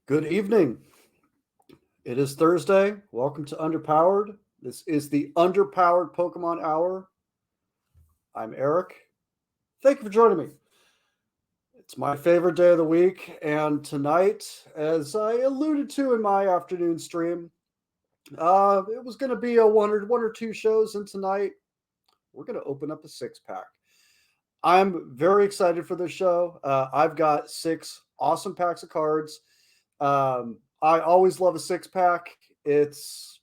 Good evening. It is Thursday. Welcome to Underpowered. This is the Underpowered Pokemon Hour. I'm Eric. Thank you for joining me. It's my favorite day of the week, and tonight, as I alluded to in my afternoon stream, it was going to be a one or two shows, and tonight we're going to open up a six pack. I'm very excited for this show. I've got six awesome packs of cards. I always love a six pack. It's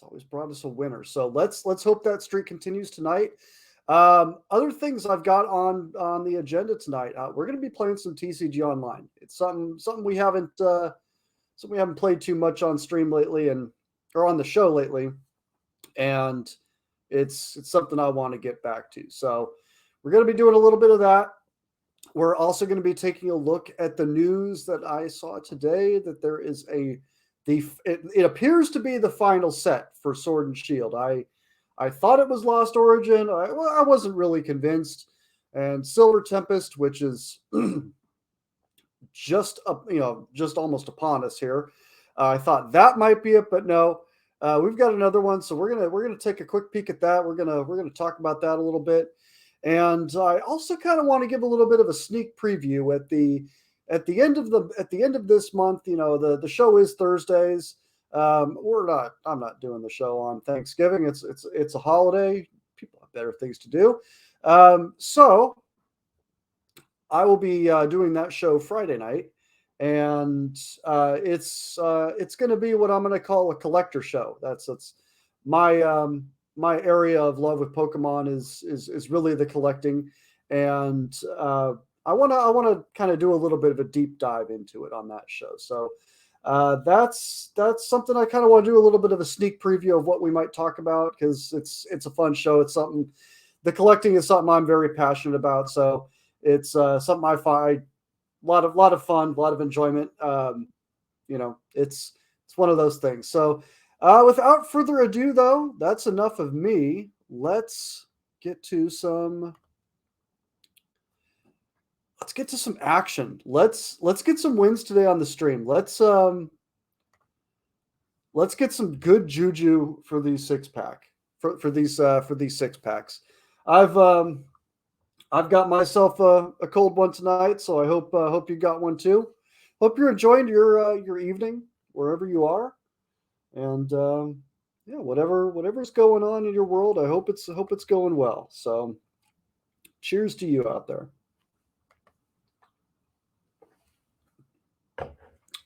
always brought us a winner. So let's hope that streak continues tonight. Other things I've got on the agenda tonight. We're going to be playing some TCG online. It's something we haven't played too much on stream lately or on the show lately, and it's something I want to get back to. So we're going to be doing a little bit of that. We're also going to be taking a look at the news that I saw today that there is it appears to be the final set for Sword and Shield. I thought it was Lost Origin. I wasn't really convinced. And Silver Tempest, which is just almost upon us here. I thought that might be it, but no. We've got another one, so we're gonna take a quick peek at that. We're gonna talk about that a little bit. And I also kind of want to give a little bit of a sneak preview at the end of this month. You know, the show is Thursdays. I'm not doing the show on Thanksgiving. It's a holiday. People have better things to do. So I will be doing that show Friday night, and it's going to be what I'm going to call a collector show. That's my my area of love with Pokemon is really the collecting, and I want to kind of do a little bit of a deep dive into it on that show. So that's something I kind of want to do a little bit of a sneak preview of what we might talk about, because it's a fun show. It's something, the collecting is something I'm very passionate about. So it's something I find a lot of fun, a lot of enjoyment. It's one of those things. So without further ado, though, that's enough of me. Let's get to some action. Let's get some wins today on the stream. Let's get some good juju for these six pack for these six packs. I've got myself a cold one tonight, so I hope you got one too. Hope you're enjoying your evening wherever you are, and yeah, whatever's going on in your world, I hope it's going well. So, cheers to you out there.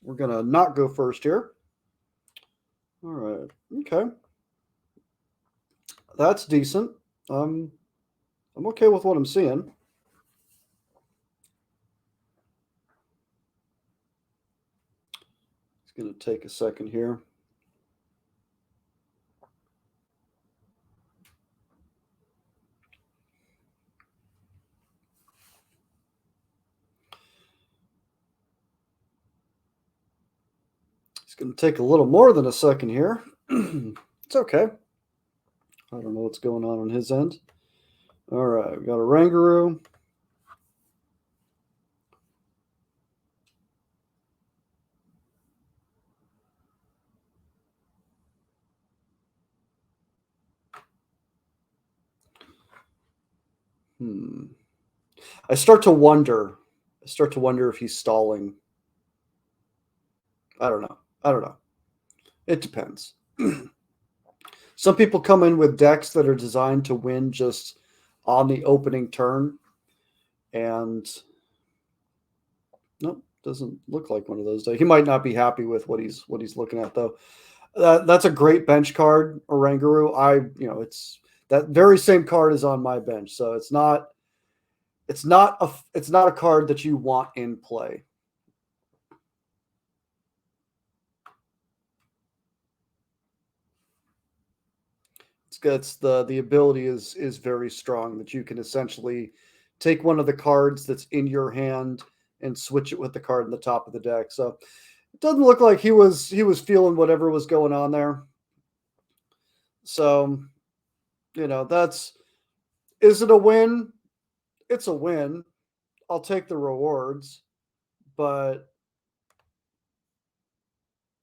We're gonna not go first here. All right, okay, that's decent. I'm okay with what I'm seeing. It's gonna take a second here. It's going to take a little more than a second here. It's okay. I don't know what's going on his end. All right, we got a Rangaroo. I start to wonder if he's stalling. I don't know. It depends. Some people come in with decks that are designed to win just on the opening turn, and nope, doesn't look like one of those decks. He might not be happy with what he's looking at, though. That's a great bench card, Oranguru. It's that very same card is on my bench, so it's not a card that you want in play. It's the ability is very strong, that you can essentially take one of the cards that's in your hand and switch it with the card in the top of the deck. So it doesn't look like he was feeling whatever was going on there. So, is it a win? It's a win. I'll take the rewards, but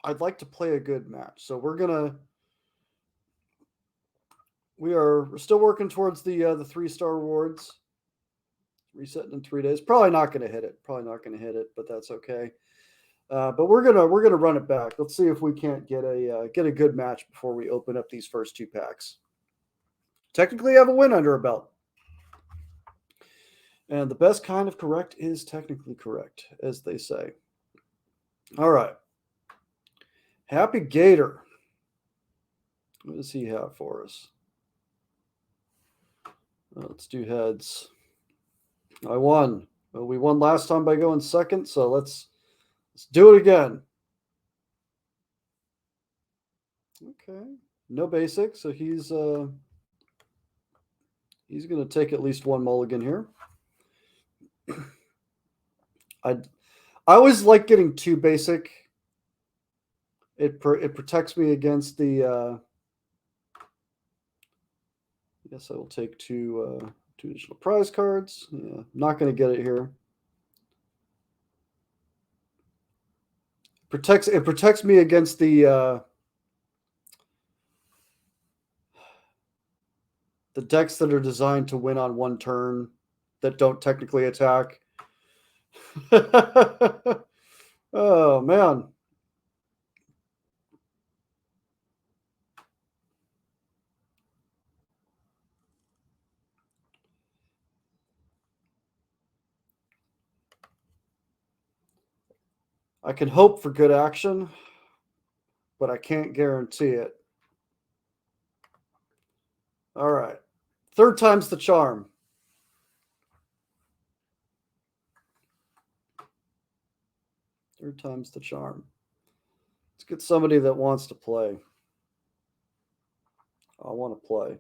I'd like to play a good match. So we're still working towards the 3-star rewards. Resetting in 3 days. Probably not going to hit it. Probably not going to hit it, but that's okay. But we're gonna run it back. Let's see if we can't get a good match before we open up these first 2 packs. Technically, I have a win under a belt, and the best kind of correct is technically correct, as they say. All right, Happy Gator. What does he have for us? Let's do heads. I won. Well, we won last time by going second, so let's do it again. Okay, no basic, so he's going to take at least one mulligan here. I always like getting 2 basic. It protects me against the. Yes, I will take 2 additional prize cards. Yeah, I'm not going to get it here. It protects me against the decks that are designed to win on 1 turn that don't technically attack. Oh man. I can hope for good action, but I can't guarantee it. All right. 3rd time's the charm. Third time's the charm. Let's get somebody that wants to play. I want to play.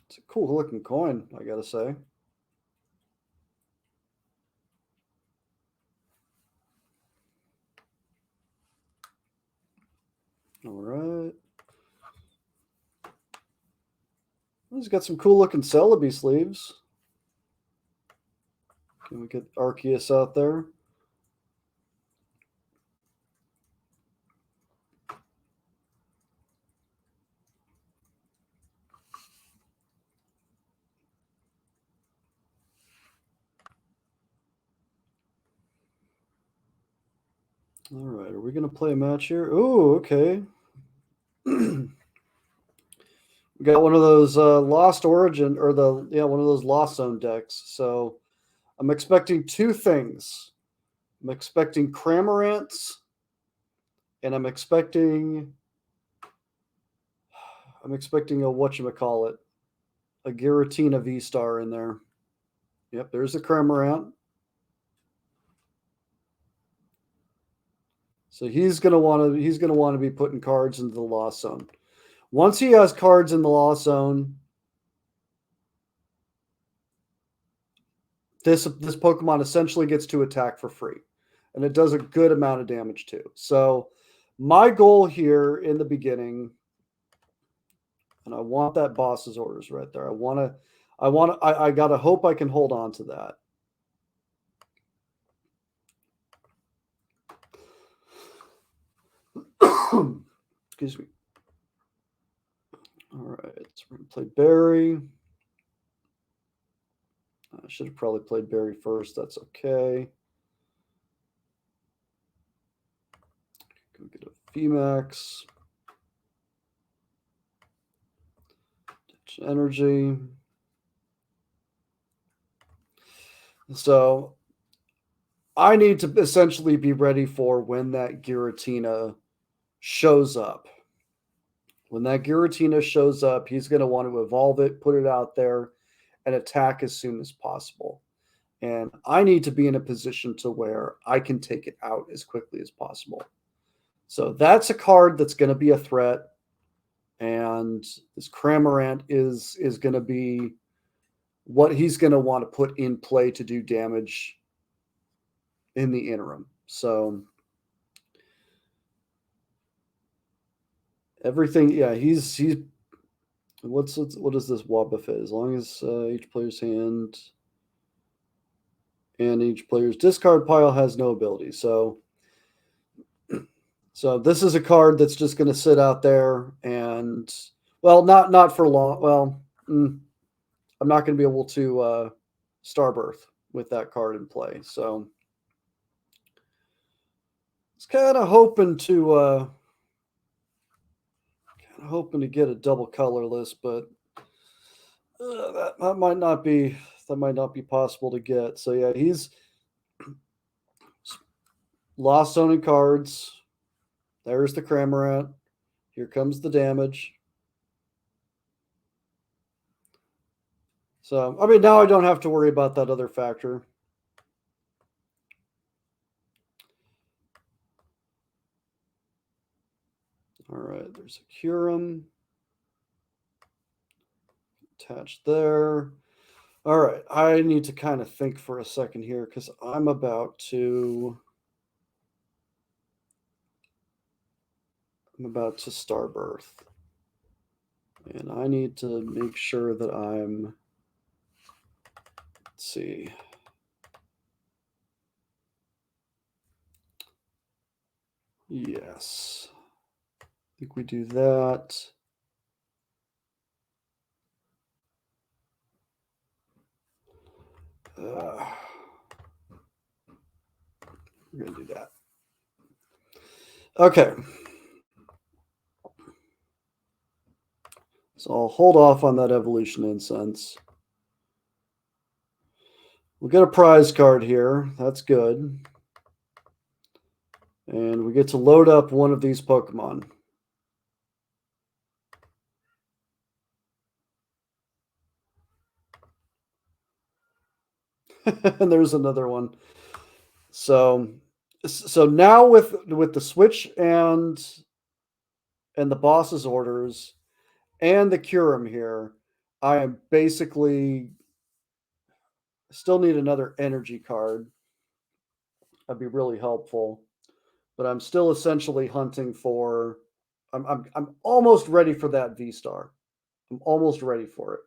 It's a cool looking coin, I gotta say. All right. He's got some cool looking Celebi sleeves. Can we get Arceus out there? All right, are we going to play a match here? Oh, okay. We got one of those Lost Origin or one of those Lost Zone decks. So I'm expecting 2 things. I'm expecting Cramorants, and I'm expecting a whatchamacallit, a Giratina V-Star in there. Yep, there's a Cramorant. So he's gonna want to be putting cards into the Lost Zone. Once he has cards in the Lost Zone, this Pokemon essentially gets to attack for free, and it does a good amount of damage too. So my goal here in the beginning, and I want that boss's orders right there. I gotta hope I can hold on to that. Excuse me. All right, so we're gonna play Barry. I should have probably played Barry first. That's okay. Go get a VMAX. Energy. So I need to essentially be ready for when that Giratina shows up. When that Giratina shows up, he's going to want to evolve it, put it out there, and attack as soon as possible. And I need to be in a position to where I can take it out as quickly as possible. So that's a card that's going to be a threat. And this Cramorant is going to be what he's going to want to put in play to do damage in the interim. So everything, yeah, he's What is this Wobbuffet? As long as each player's hand and each player's discard pile has no ability. So this is a card that's just going to sit out there and, well, not for long. Well, I'm not going to be able to Starbirth with that card in play. So it's hoping to get a double colorless, but that might not be possible to get. So yeah, he's lost owning cards. There's the Cramorant. Here comes the damage. So I mean, now I don't have to worry about that other factor. All right, there's a Curum attached there. All right, I need to kind of think for a second here because I'm about to Starbirth. And I need to make sure that let's see. Yes. I think we do that. We're going to do that. Okay. So I'll hold off on that Evolution Incense. We'll get a prize card here. That's good. And we get to load up one of these Pokemon. And there's another one. So now with the switch and the boss's orders and the Curum here, I am basically still need another energy card. That'd be really helpful. But I'm still essentially hunting for. I'm almost ready for that V Star. I'm almost ready for it.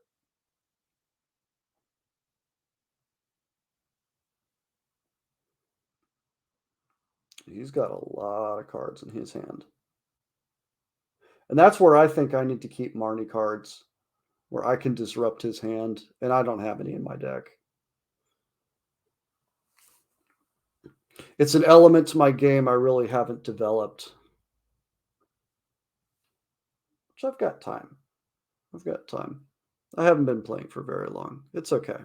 He's got a lot of cards in his hand. And that's where I think I need to keep Marnie cards, where I can disrupt his hand, and I don't have any in my deck. It's an element to my game I really haven't developed. Which I've got time. I haven't been playing for very long. It's okay.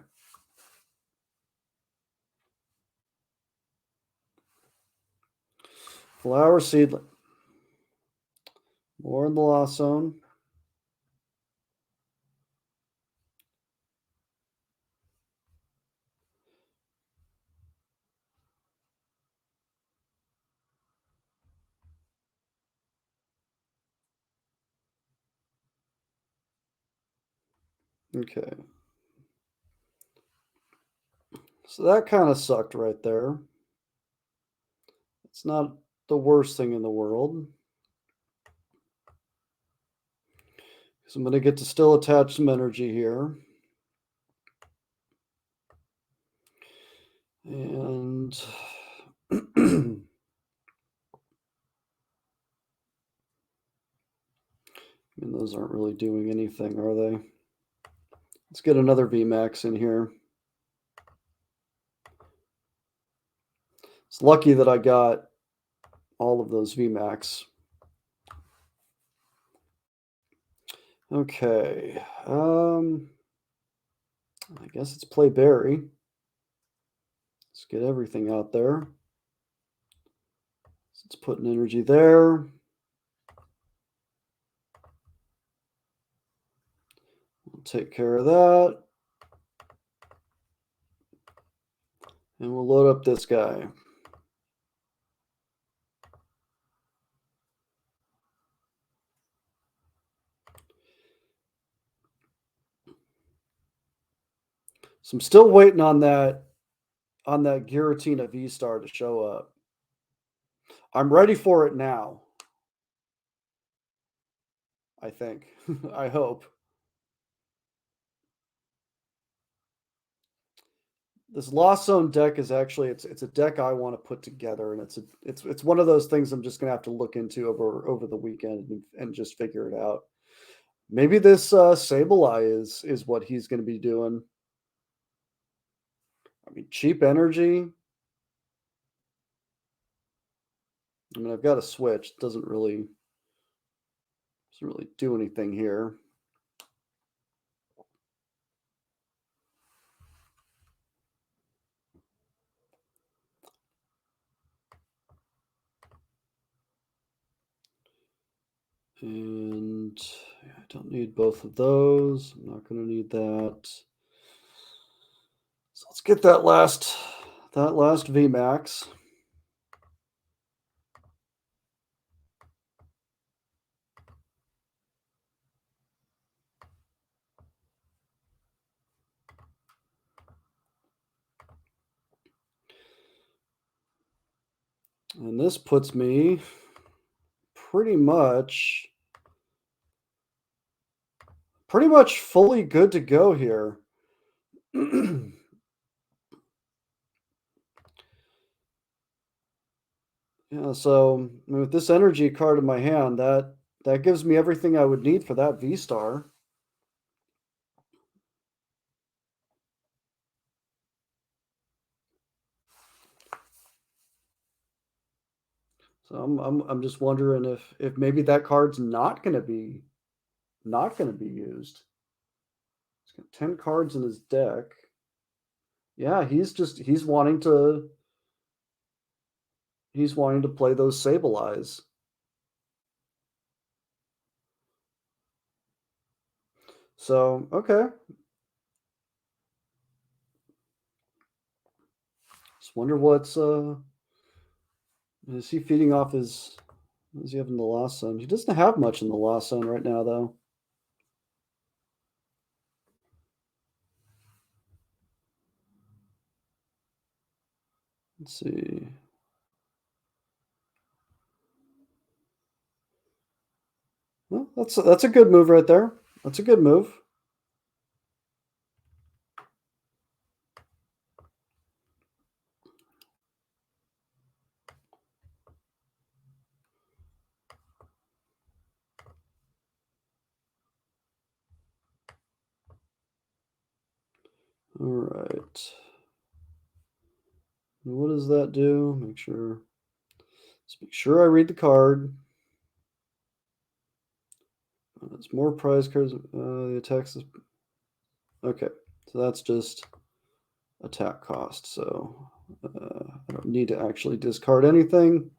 Flower Seedling. More in the Lost Zone. Okay. So that kind of sucked right there. It's not the worst thing in the world. So I'm going to get to still attach some energy here. And I mean, those aren't really doing anything, are they? Let's get another VMAX in here. It's lucky that I got all of those VMAX. Okay. I guess it's play Barry. Let's get everything out there. Let's put an energy there. We'll take care of that. And we'll load up this guy. So I'm still waiting on that Giratina V-Star to show up. I'm ready for it now. I think. I hope. This Lost Zone deck is actually it's a deck I want to put together, and it's one of those things I'm just gonna have to look into over the weekend and just figure it out. Maybe this Sableye is what he's gonna be doing. I mean, cheap energy. I mean, I've got a switch. Doesn't really do anything here. And I don't need both of those. I'm not going to need that. So let's get that last VMAX. And this puts me pretty much fully good to go here. Yeah, so I mean, with this energy card in my hand, that gives me everything I would need for that V star. So I'm just wondering if maybe that card's not gonna be used. He's got 10 cards in his deck. Yeah, he's wanting to play those Sableyes. So okay. Just wonder what's is he feeding off his what does he have in the Lost Zone? He doesn't have much in the Lost Zone right now though. Let's see. Well, that's a good move right there. That's a good move. All right. What does that do? Let's make sure I read the card. It's more prize cards. The attacks is okay. So that's just attack cost. So I don't need to actually discard anything.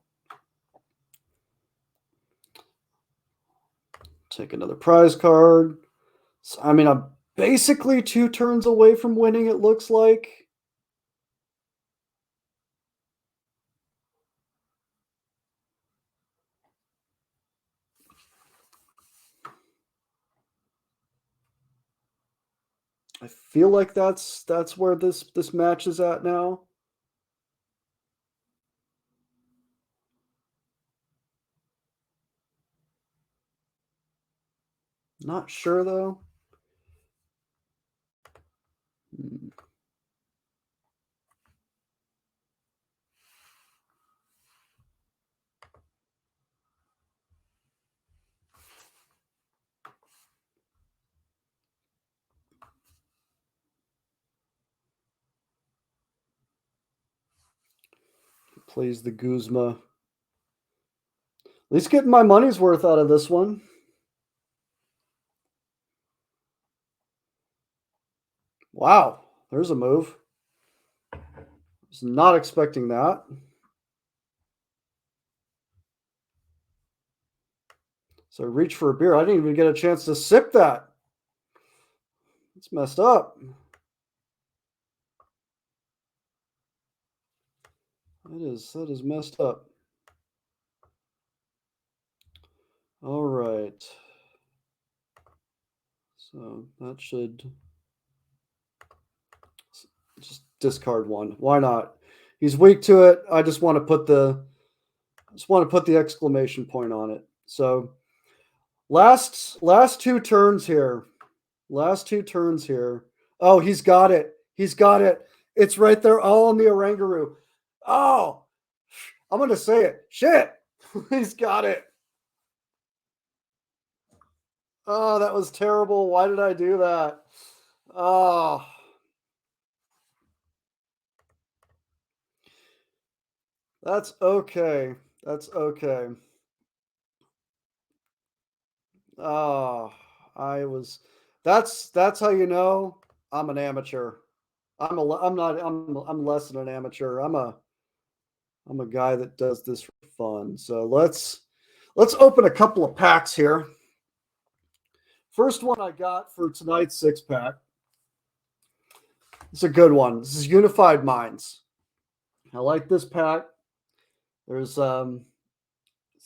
Take another prize card. So, I mean, I'm basically 2 turns away from winning, it looks like. I feel like that's where this match is at now. Not sure though. Hmm. Plays the Guzma. At least getting my money's worth out of this one. Wow, there's a move. Was not expecting that. So reach for a beer. I didn't even get a chance to sip that. It's messed up. That is messed up. All right. So that should just discard one. Why not? He's weak to it. I just want to put the exclamation point on it. So last 2 turns here. Last 2 turns here. Oh, he's got it. He's got it. It's right there, all on the Orangaroo. Oh, I'm gonna say it. Shit, he's got it. Oh, that was terrible. Why did I do that? Oh, that's okay. That's okay. Oh, I was. That's how you know I'm an amateur. I'm not. I'm less than an amateur. I'm a guy that does this for fun. So let's open a couple of packs here. First one I got for tonight's six pack. It's a good one. This is Unified Minds. I like this pack. There's Sun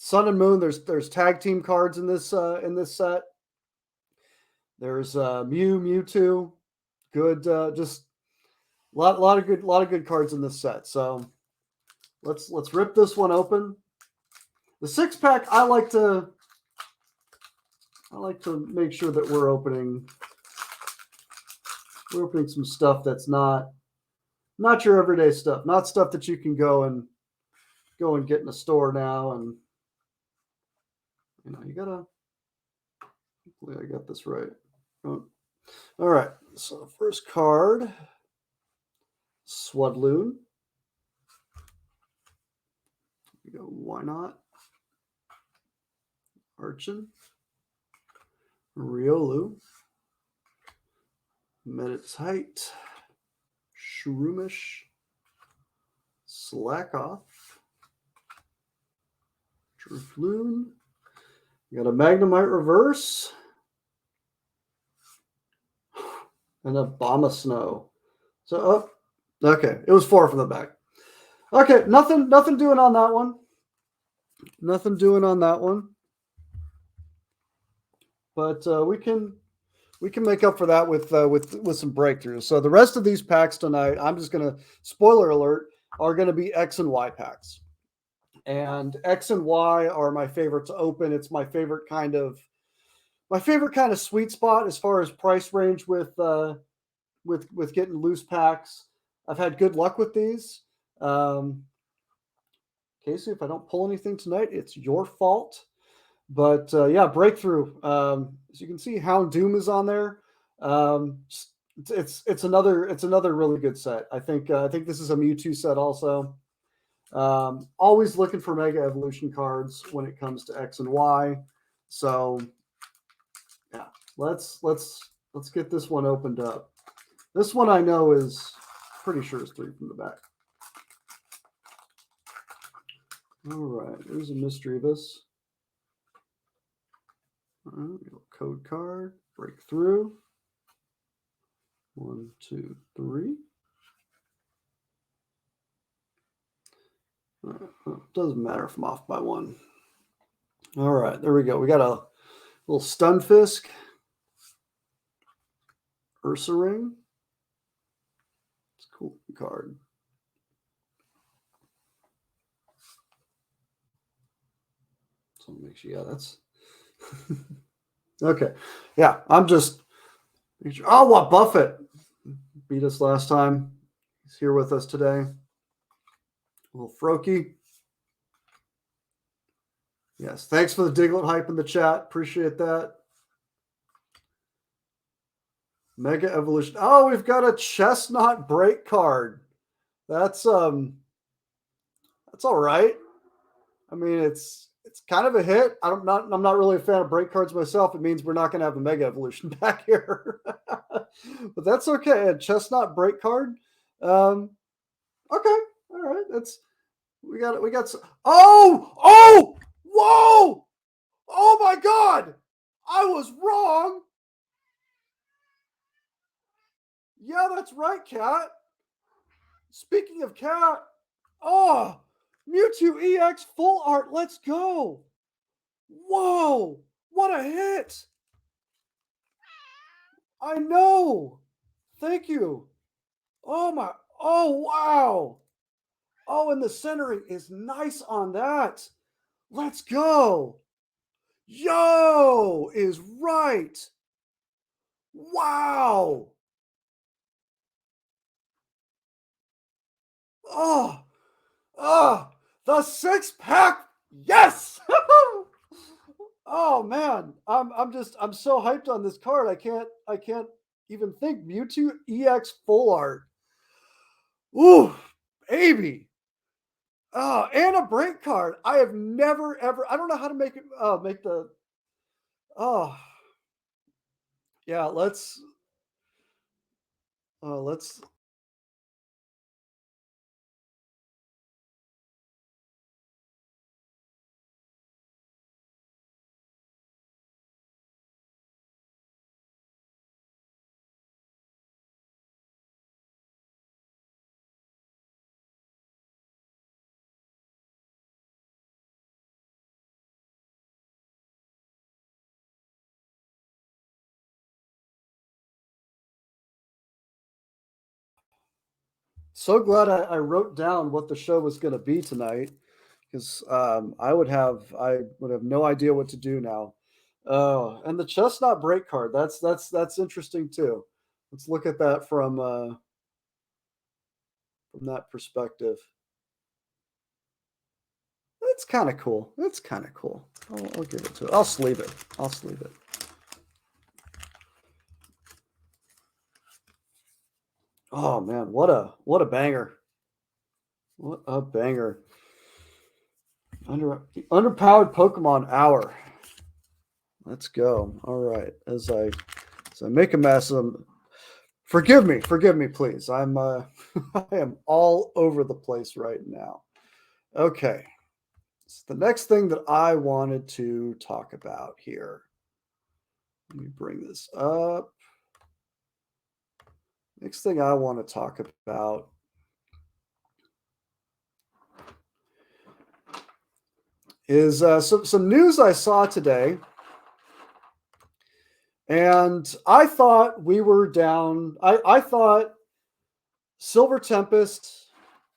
and Moon. There's tag team cards in this set. There's Mewtwo. Good, just lot of good cards in this set. So let's rip this one open. The six pack I like to make sure that we're opening some stuff that's not your everyday stuff, not stuff that you can go and get in a store now. And you gotta, hopefully I got this right. Oh, all right, so first card, Swudloon. We go, why not? Archon, Riolu, Meditite, Shroomish, Slackoff, Drifloon. You got a Magnemite Reverse and a Bombasnow. So, okay, it was 4 from the back. Okay, nothing doing on that one. Nothing doing on that one. But we can make up for that with some breakthroughs. So the rest of these packs tonight, I'm just gonna, spoiler alert, are gonna be X and Y packs. And X and Y are my favorite to open. It's my favorite kind of sweet spot as far as price range with getting loose packs. I've had good luck with these. Casey, if I don't pull anything tonight, it's your fault. But yeah, breakthrough. As you can see, Houndoom is on there. It's another really good set. I think this is a Mewtwo set also. Always looking for Mega Evolution cards when it comes to X and Y. So yeah, let's get this one opened up. This one I know is pretty sure is 3 from the back. All right, there's a Misdreavus. All right, code card, breakthrough. 1, 2, 3. Doesn't matter if I'm off by 1. All right, there we go. We got a little Stunfisk, Ursaring. It's a cool card. So make sure, yeah, that's okay. Yeah, I'm just. Oh, what Buffett beat us last time. He's here with us today. A little Froakie. Yes, thanks for the Diglett hype in the chat. Appreciate that. Mega Evolution. Oh, we've got a Chestnut break card. That's all right. I mean, it's kind of a hit. I'm not really a fan of break cards myself. It means we're not going to have a Mega Evolution back here, but that's okay. A Chestnut break card. Okay, all right. We got. Oh, whoa! Oh my God! I was wrong. Yeah, that's right, Cat. Speaking of Cat, oh, Mewtwo EX full art. Let's go. Whoa, what a hit. I know. Thank you. Oh my, oh wow. Oh, and the centering is nice on that. Let's go. Yo is right. Wow. Oh, oh, the six pack. Yes. Oh man, I'm so hyped on this card. I can't even think. Mewtwo EX full art. Ooh, baby. Oh, and a break card. I have never ever. I don't know how to make it. Make the. Oh, yeah. Let's. So glad I wrote down what the show was going to be tonight because I would have no idea what to do now. Oh, and the chestnut break card. That's interesting too. Let's look at that from that perspective. That's kind of cool. That's kind of cool. I'll give it to it. I'll sleeve it. I'll sleeve it. Oh man, what a banger! What a banger! Underpowered Pokemon Hour. Let's go. All right. As I make a mess, forgive me, please. I am all over the place right now. Okay. So the next thing that I wanted to talk about here. Let me bring this up. Next thing I want to talk about is some news I saw today, and I thought we were down. I thought Silver Tempest,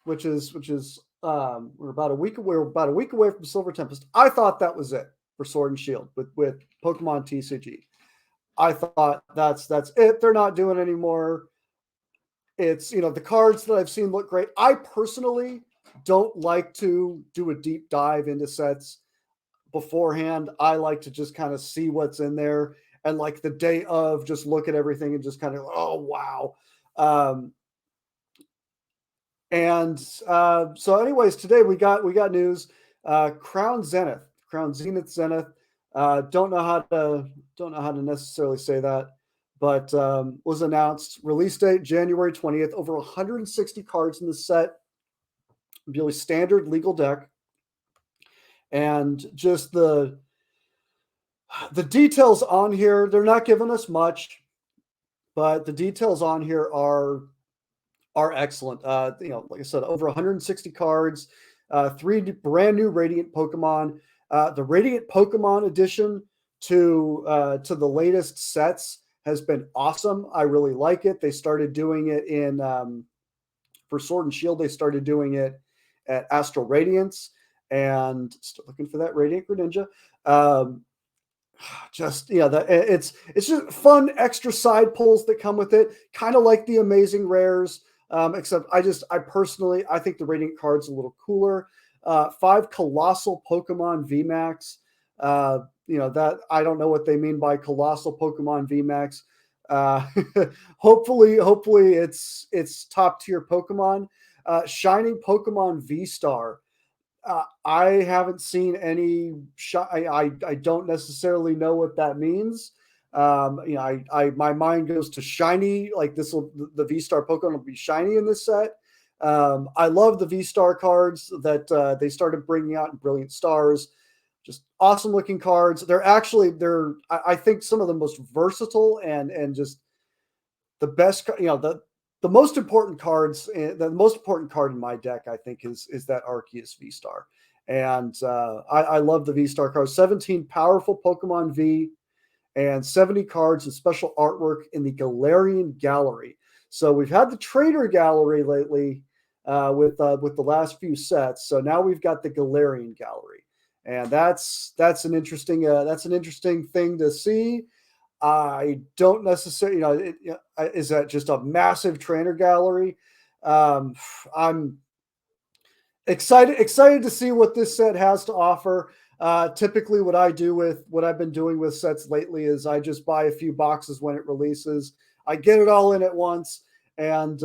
which is we're about a week away from Silver Tempest. I thought that was it for Sword and Shield with Pokemon TCG. I thought that's it. They're not doing anymore. It's the cards that I've seen look great. I personally don't like to do a deep dive into sets beforehand. I like to just kind of see what's in there and like the day of just look at everything and just kind of oh wow. Um, so, anyways, today we got news. Crown Zenith Zenith. Don't know how to necessarily say that, but was announced. Release date January 20th. Over 160 cards in the set. Really standard legal deck, and just the details on here. They're not giving us much, but the details on here are excellent. Like I said, over 160 cards, three brand new Radiant Pokemon. The Radiant Pokemon edition to the latest sets has been awesome. I really like it. They started doing it in for Sword and Shield. They started doing it at Astral Radiance, and still looking for that Radiant Greninja. Um, just yeah, that it's just fun extra side pulls that come with it, kind of like the amazing rares. Except I personally I think the Radiant card's a little cooler. Five colossal Pokemon VMAX. That I don't know what they mean by colossal Pokemon VMAX. Uh, hopefully it's top tier Pokemon. Shining Pokemon V Star. I haven't seen any. I don't necessarily know what that means. I my mind goes to shiny. Like this will the V Star Pokemon will be shiny in this set. I love the V Star cards that they started bringing out in Brilliant Stars. Just awesome looking cards. I think some of the most versatile and just the best. The most important cards, the most important card in my deck, I think, is that Arceus V Star, and I love the V Star cards. 17 powerful Pokemon V, and 70 cards and special artwork in the Galarian Gallery. So we've had the Trainer Gallery lately with the last few sets. So now we've got the Galarian Gallery, and that's an interesting thing to see. I don't necessarily, is that just a massive trainer gallery? Um, I'm excited to see what this set has to offer. Typically, what I've been doing with sets lately is I just buy a few boxes when it releases. I get it all in at once, and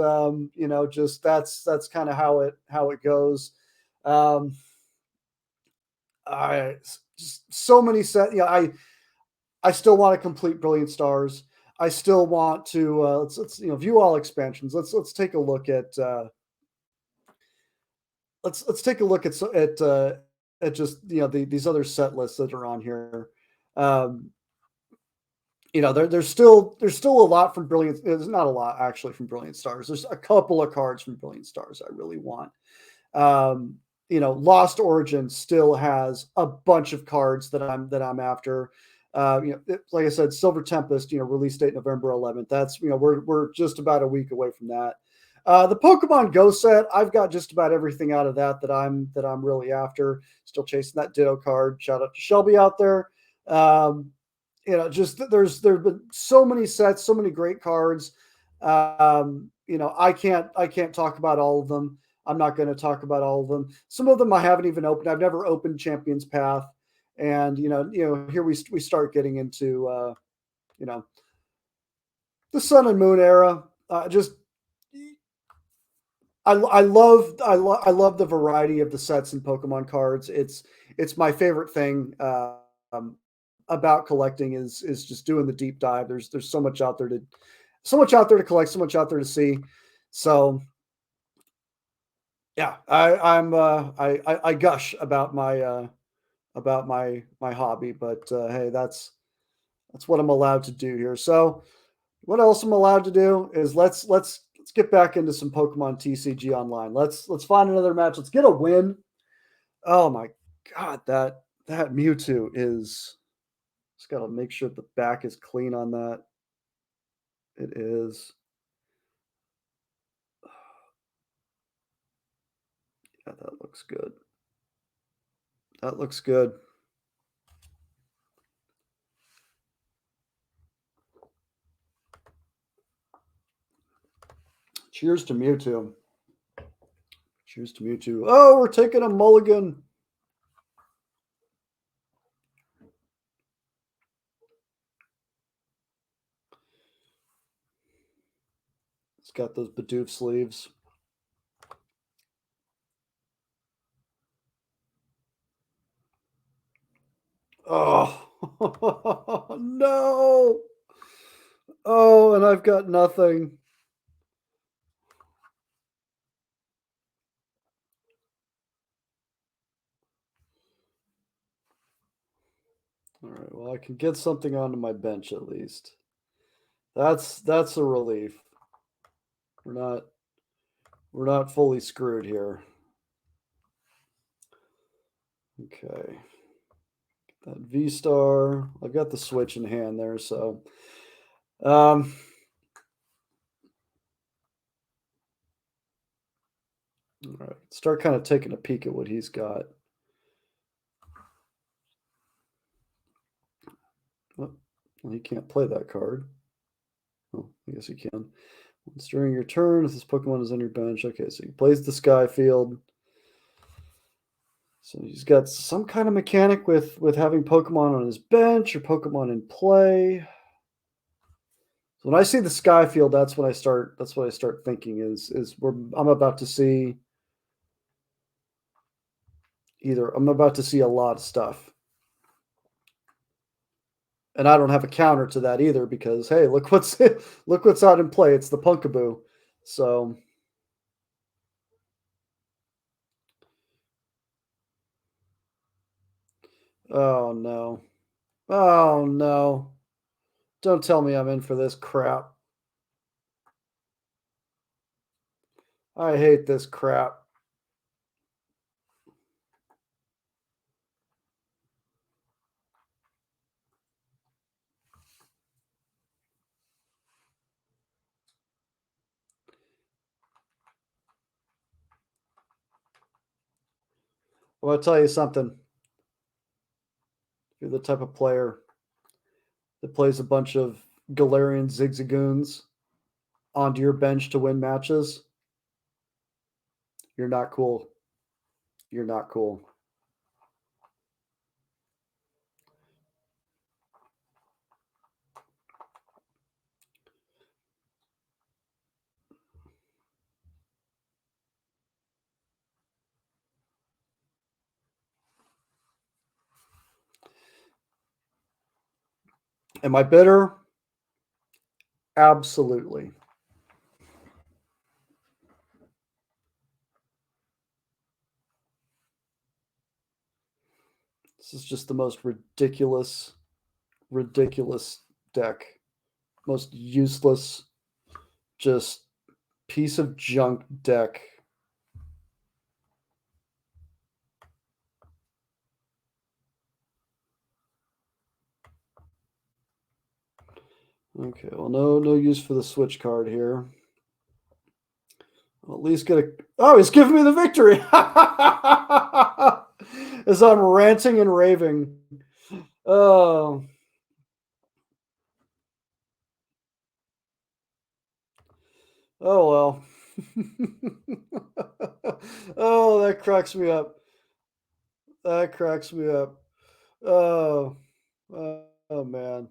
just that's kind of how it goes. Um, I just so many set. I still want to complete Brilliant Stars. I still want to let's view all expansions. Let's take a look at let's take a look at just these other set lists that are on here. Um, there's still a lot from Brilliant. There's not a lot actually from Brilliant Stars. There's a couple of cards from Brilliant Stars I really want. Um, Lost Origin still has a bunch of cards that I'm after. Like I said, Silver Tempest, release date November 11th. That's we're just about a week away from that. The Pokemon Go set, I've got just about everything out of that I'm really after. Still chasing that Ditto card. Shout out to Shelby out there. Um, just there've been so many sets, so many great cards. I can't talk about all of them. I'm not going to talk about all of them. Some of them I haven't even opened. I've never opened Champions Path, and here we start getting into you know the Sun and Moon era. Just I love the variety of the sets and Pokemon cards. It's my favorite thing about collecting is just doing the deep dive. There's so much out there to collect, so much out there to see. So yeah, I gush about my hobby, but hey, that's what I'm allowed to do here. So what else I'm allowed to do is let's get back into some Pokemon TCG online. Let's find another match. Let's get a win. Oh my god, that Mewtwo is. Just got to make sure the back is clean on that. It is. Yeah, that looks good. That looks good. Cheers to Mewtwo. Cheers to Mewtwo. Oh, we're taking a mulligan. It's got those Bidoof sleeves. Oh, no. Oh, and I've got nothing. All right, well, I can get something onto my bench at least. That's a relief. We're not we're not fully screwed here. Okay. That V Star. I've got the Switch in hand there, so um all right. Start kind of taking a peek at what he's got. Oh, well, he can't play that card. Oh, I guess he can. Once during your turn, if this Pokemon is on your bench, okay, so he plays the Sky Field. So he's got some kind of mechanic with having Pokemon on his bench or Pokemon in play. So when I see the Sky Field, that's what I start thinking is I'm about to see I'm about to see a lot of stuff. And I don't have a counter to that either because hey, look what's look what's out in play. It's the Punkaboo. So oh no. Oh no. Don't tell me I'm in for this crap. I hate this crap. I'm gonna tell you something. If you're the type of player that plays a bunch of Galarian Zigzagoons onto your bench to win matches, you're not cool. You're not cool. Am I bitter? Absolutely. This is just the most ridiculous, ridiculous deck. Most useless, just piece of junk deck. Okay, well, no use for the switch card here. I'll at least get a. Oh, he's giving me the victory. As I'm ranting and raving. Oh, oh well. Oh, that cracks me up. That cracks me up. Oh, oh man.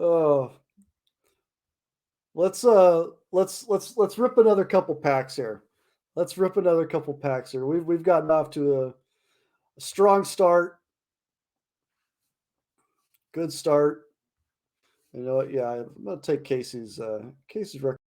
Oh, let's rip another couple packs here. Let's rip another couple packs here. We've gotten off to a strong start. Good start. You know what? Yeah, I'm gonna take Casey's record.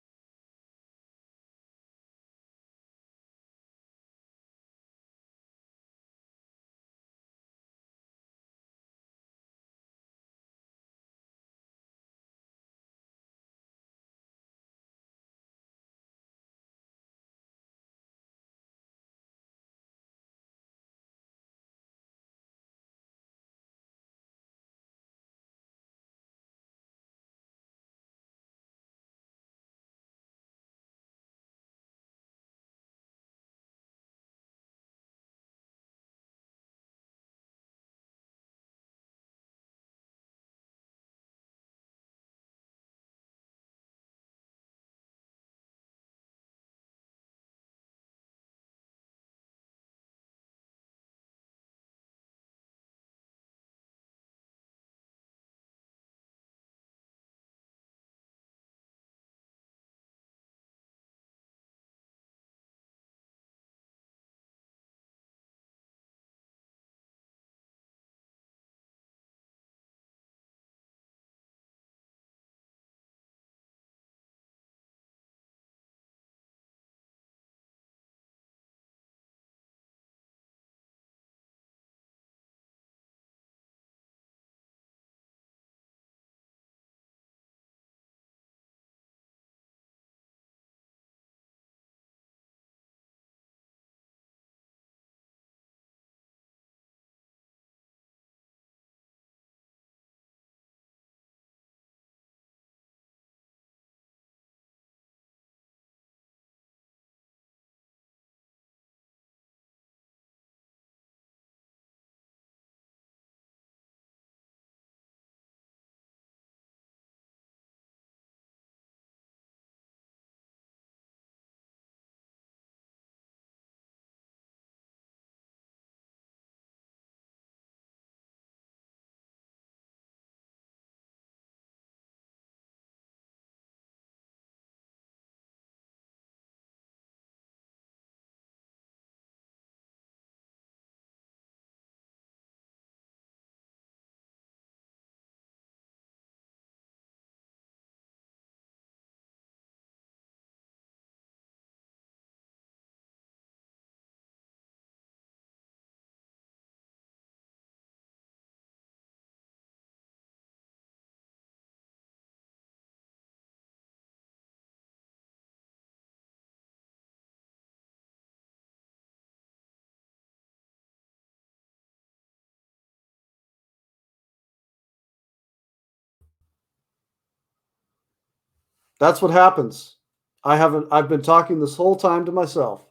That's what happens. I've been talking this whole time to myself.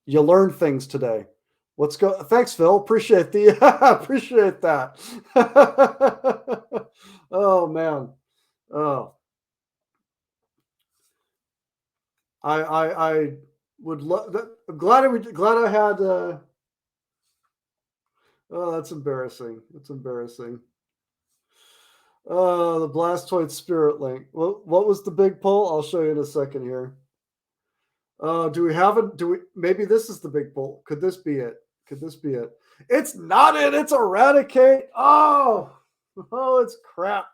You learned things today. Let's go. Thanks, Phil. Appreciate the appreciate that. Oh man. Oh, I Would love. I'm glad glad I had. Oh, that's embarrassing. That's embarrassing. The Blastoise Spirit Link. What was the big pull? I'll show you in a second here. Do we have it? Do we? Maybe this is the big pull. Could this be it? Could this be it? It's not it. It's Eradicate. Oh, oh, it's crap.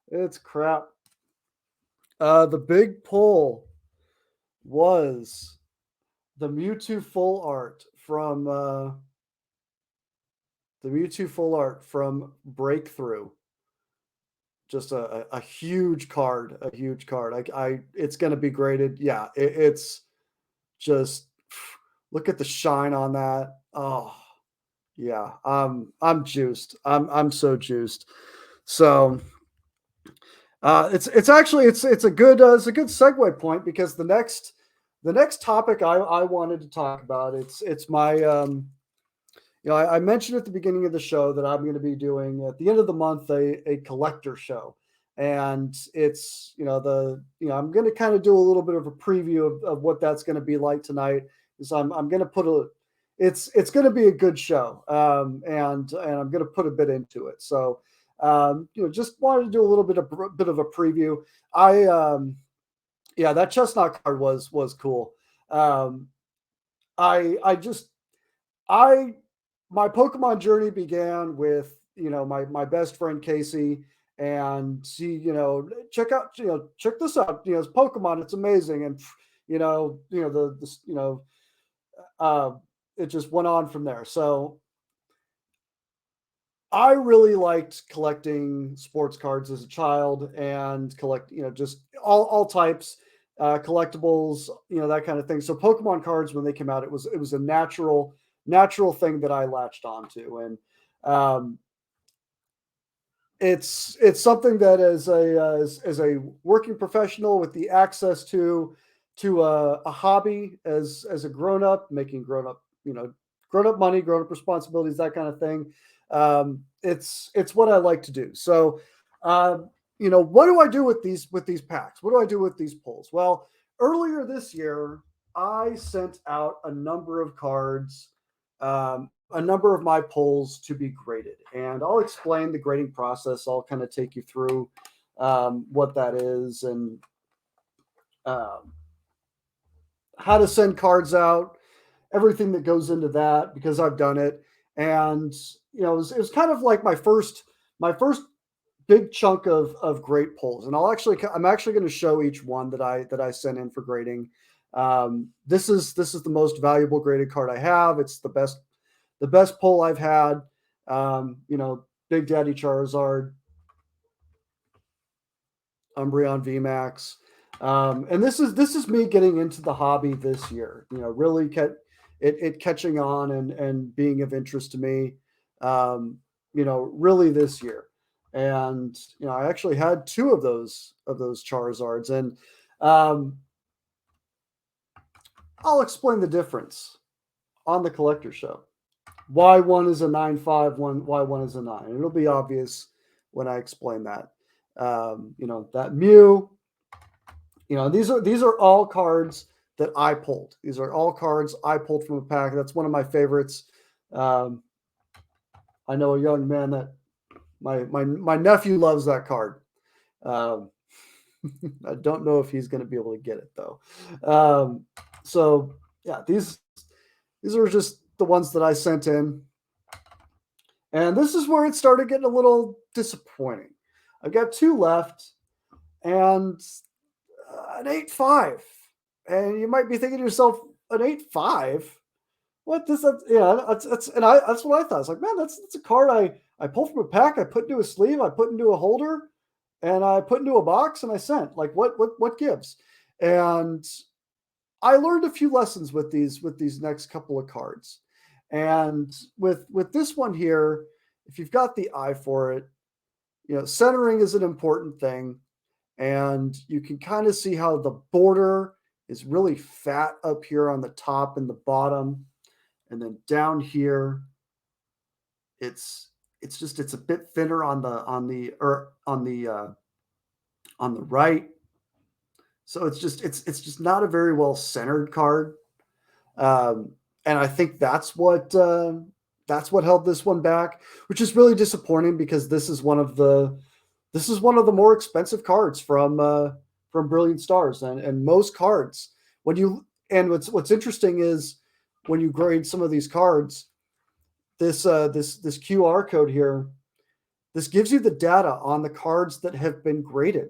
It's crap. The big pull was the Mewtwo full art from Breakthrough. Just a huge card, a huge card. It's going to be graded. Yeah, it's just look at the shine on that. Oh, yeah. I'm juiced. I'm so juiced. So it's actually it's a good segue point because the next topic I wanted to talk about it's my I mentioned at the beginning of the show that I'm going to be doing at the end of the month a collector show, and it's I'm going to kind of do a little bit of a preview of what that's going to be like tonight. Is I'm going to put a it's going to be a good show, and I'm going to put a bit into it. So just wanted to do a little bit of a preview. I Yeah, that chestnut card was cool. Um, I just I my Pokemon journey began with my best friend Casey, and she check this out. It's Pokemon. It's amazing, and uh, it just went on from there. So I really liked collecting sports cards as a child and just all types, collectibles, that kind of thing. So Pokemon cards when they came out, it was a natural thing that I latched onto, and um, it's something that as a working professional with the access to a hobby as a grown up, making grown up money, grown up responsibilities, that kind of thing. It's what I like to do. So, what do I do with these packs? What do I do with these pulls? Well, earlier this year, I sent out a number of cards, a number of my polls to be graded. And I'll explain the grading process. I'll kind of take you through what that is and um, how to send cards out, everything that goes into that because I've done it. And it was kind of like my first big chunk of great polls. And I'm actually going to show each one that I sent in for grading. This is the most valuable graded card I have. It's the best pull I've had. Big Daddy Charizard, Umbreon VMAX. And this is me getting into the hobby this year. Really it catching on and being of interest to me. Really this year. And I actually had two of those Charizards, and um, I'll explain the difference on the collector show. Why one is a 9.5, why one is a 9. And it'll be obvious when I explain that. That Mew, these are all cards that I pulled. These are all cards I pulled from a pack. That's one of my favorites. Um, I know a young man that my nephew loves that card. Um, I don't know if he's going to be able to get it though. So yeah, these are just the ones that I sent in. And this is where it started getting a little disappointing. I've got two left and an 8.5. And you might be thinking to yourself, an 8.5? What this? Yeah, that's what I thought. It's like, man, that's a card I pulled from a pack, I put into a sleeve, I put into a holder, and I put into a box, and I sent. Like, what gives? And I learned a few lessons with these next couple of cards. And with this one here, if you've got the eye for it, centering is an important thing. And you can kind of see how the border is really fat up here on the top and the bottom. And then down here, it's a bit thinner on the right. So it's just not a very well centered card. Um, and I think that's what held this one back, which is really disappointing because this is one of the more expensive cards from Brilliant Stars, and most cards when you and what's interesting is when you grade some of these cards, this QR code here, this gives you the data on the cards that have been graded,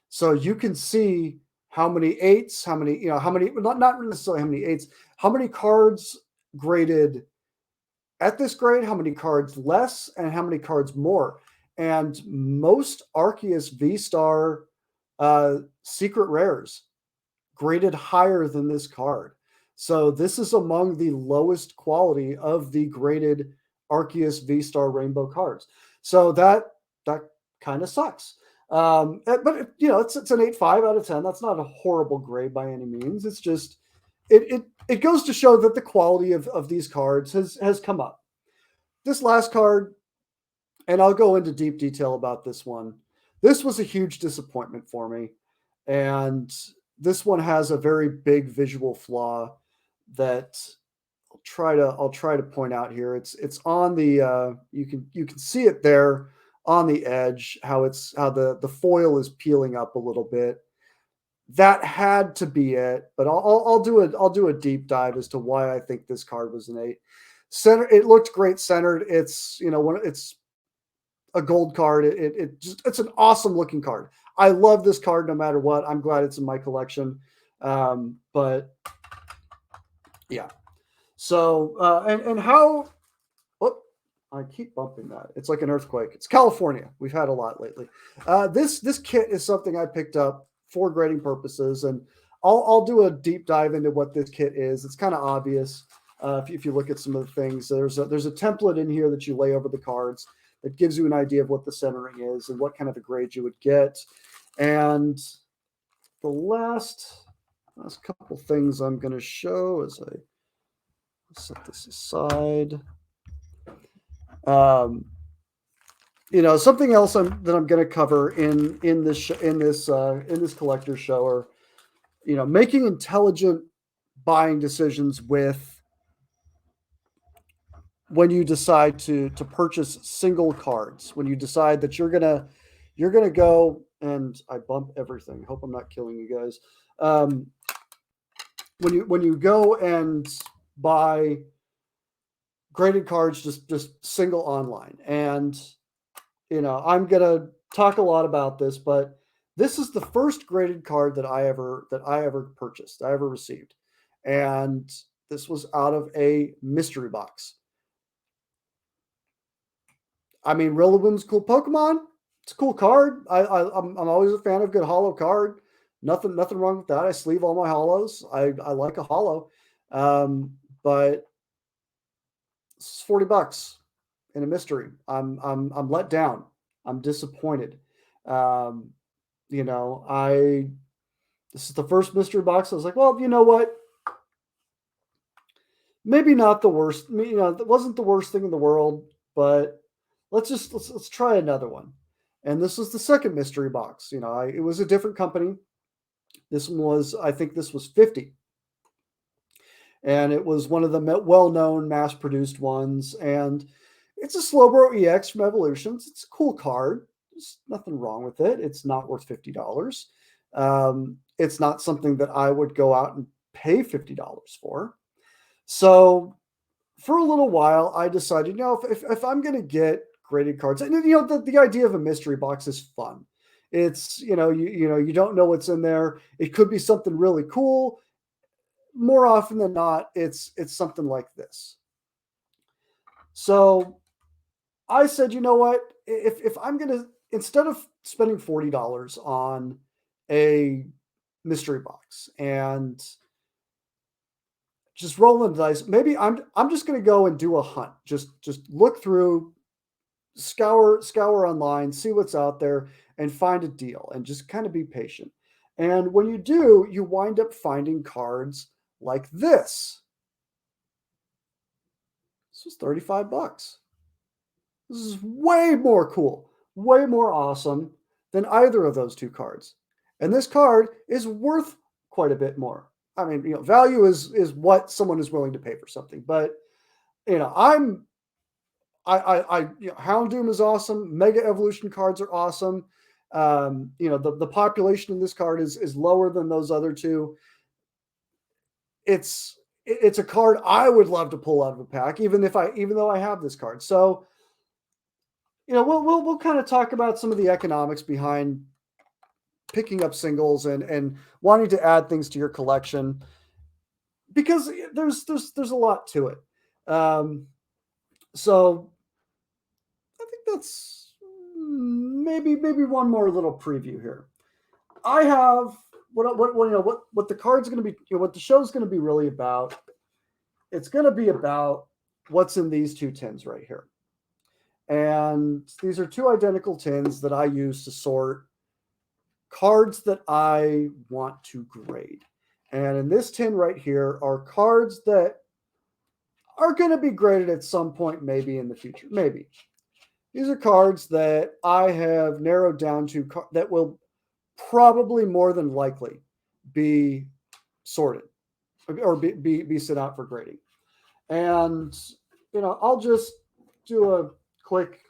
so you can see how many eights, how many how many not necessarily how many eights, how many cards graded at this grade, how many cards less, and how many cards more. And most Arceus V Star secret rares graded higher than this card. So this is among the lowest quality of the graded Arceus V Star Rainbow cards. So that kind of sucks. But it's an 8.5 out of 10. That's not a horrible grade by any means. It's just it goes to show that the quality of these cards has come up. This last card, and I'll go into deep detail about this one. This was a huge disappointment for me, and this one has a very big visual flaw that I'll try to point out here. It's on the you can see it there on the edge how the foil is peeling up a little bit. That had to be it, but I'll do a deep dive as to why I think this card was an eight. Center, it looked great centered. It's a gold card. It's an awesome looking card. I love this card no matter what. I'm glad it's in my collection. But yeah. So and how oh, I keep bumping that. It's like an earthquake. It's California. We've had a lot lately. This kit is something I picked up for grading purposes, and I'll do a deep dive into what this kit is. It's kind of obvious if you look at some of the things. There's a template in here that you lay over the cards that gives you an idea of what the centering is and what kind of a grade you would get. And the last couple things I'm going to show as I set this aside. Um, something else that I'm going to cover in this collector show are making intelligent buying decisions with when you decide to purchase single cards, when you decide that you're gonna go, and I bump everything. Hope I'm not killing you guys. When you go and buy graded cards, just single online, and I'm gonna talk a lot about this, but this is the first graded card that I ever purchased, I ever received, and this was out of a mystery box. I mean, Rillaboom's a cool Pokemon. It's a cool card. I'm always a fan of good holo card. Nothing wrong with that. I sleeve all my holos. I like a holo, but it's $40 in a mystery. I'm let down. I'm disappointed. Um, I this is the first mystery box. I was like, well, you know what? Maybe not the worst. It wasn't the worst thing in the world, but let's try another one. And this was the second mystery box. It was a different company. This one was, I think, this was 50, and it was one of the well-known mass-produced ones. And it's a Slowbro EX from Evolutions. It's a cool card. There's nothing wrong with it. It's not worth $50. It's not something that I would go out and pay $50 for. So for a little while, I decided, if I'm going to get graded cards, and the idea of a mystery box is fun. It's you don't know what's in there. It could be something really cool. More often than not, it's something like this. So I said, you know what? If I'm gonna, instead of spending $40 on a mystery box and just rolling the dice, maybe I'm just gonna go and do a hunt. Just look through, scour online, see what's out there, and find a deal, and just kind of be patient. And when you do, you wind up finding cards like this. This was $35. This is way more cool, way more awesome than either of those two cards. And this card is worth quite a bit more. I mean, value is what someone is willing to pay for something. But you know, I'm Houndoom is awesome. Mega Evolution cards are awesome. The population in this card is lower than those other two. It's a card I would love to pull out of a pack, even though I have this card. So we'll kind of talk about some of the economics behind picking up singles and wanting to add things to your collection, because there's a lot to it. So I think that's maybe one more little preview here. I have what the card's going to be, what the show's going to be really about. It's going to be about what's in these two tins right here. And these are two identical tins that I use to sort cards that I want to grade. And in this tin right here are cards that are going to be graded at some point, maybe in the future. Maybe. These are cards that I have narrowed down to that will probably more than likely be sorted or be sent out for grading. And, I'll just do a quick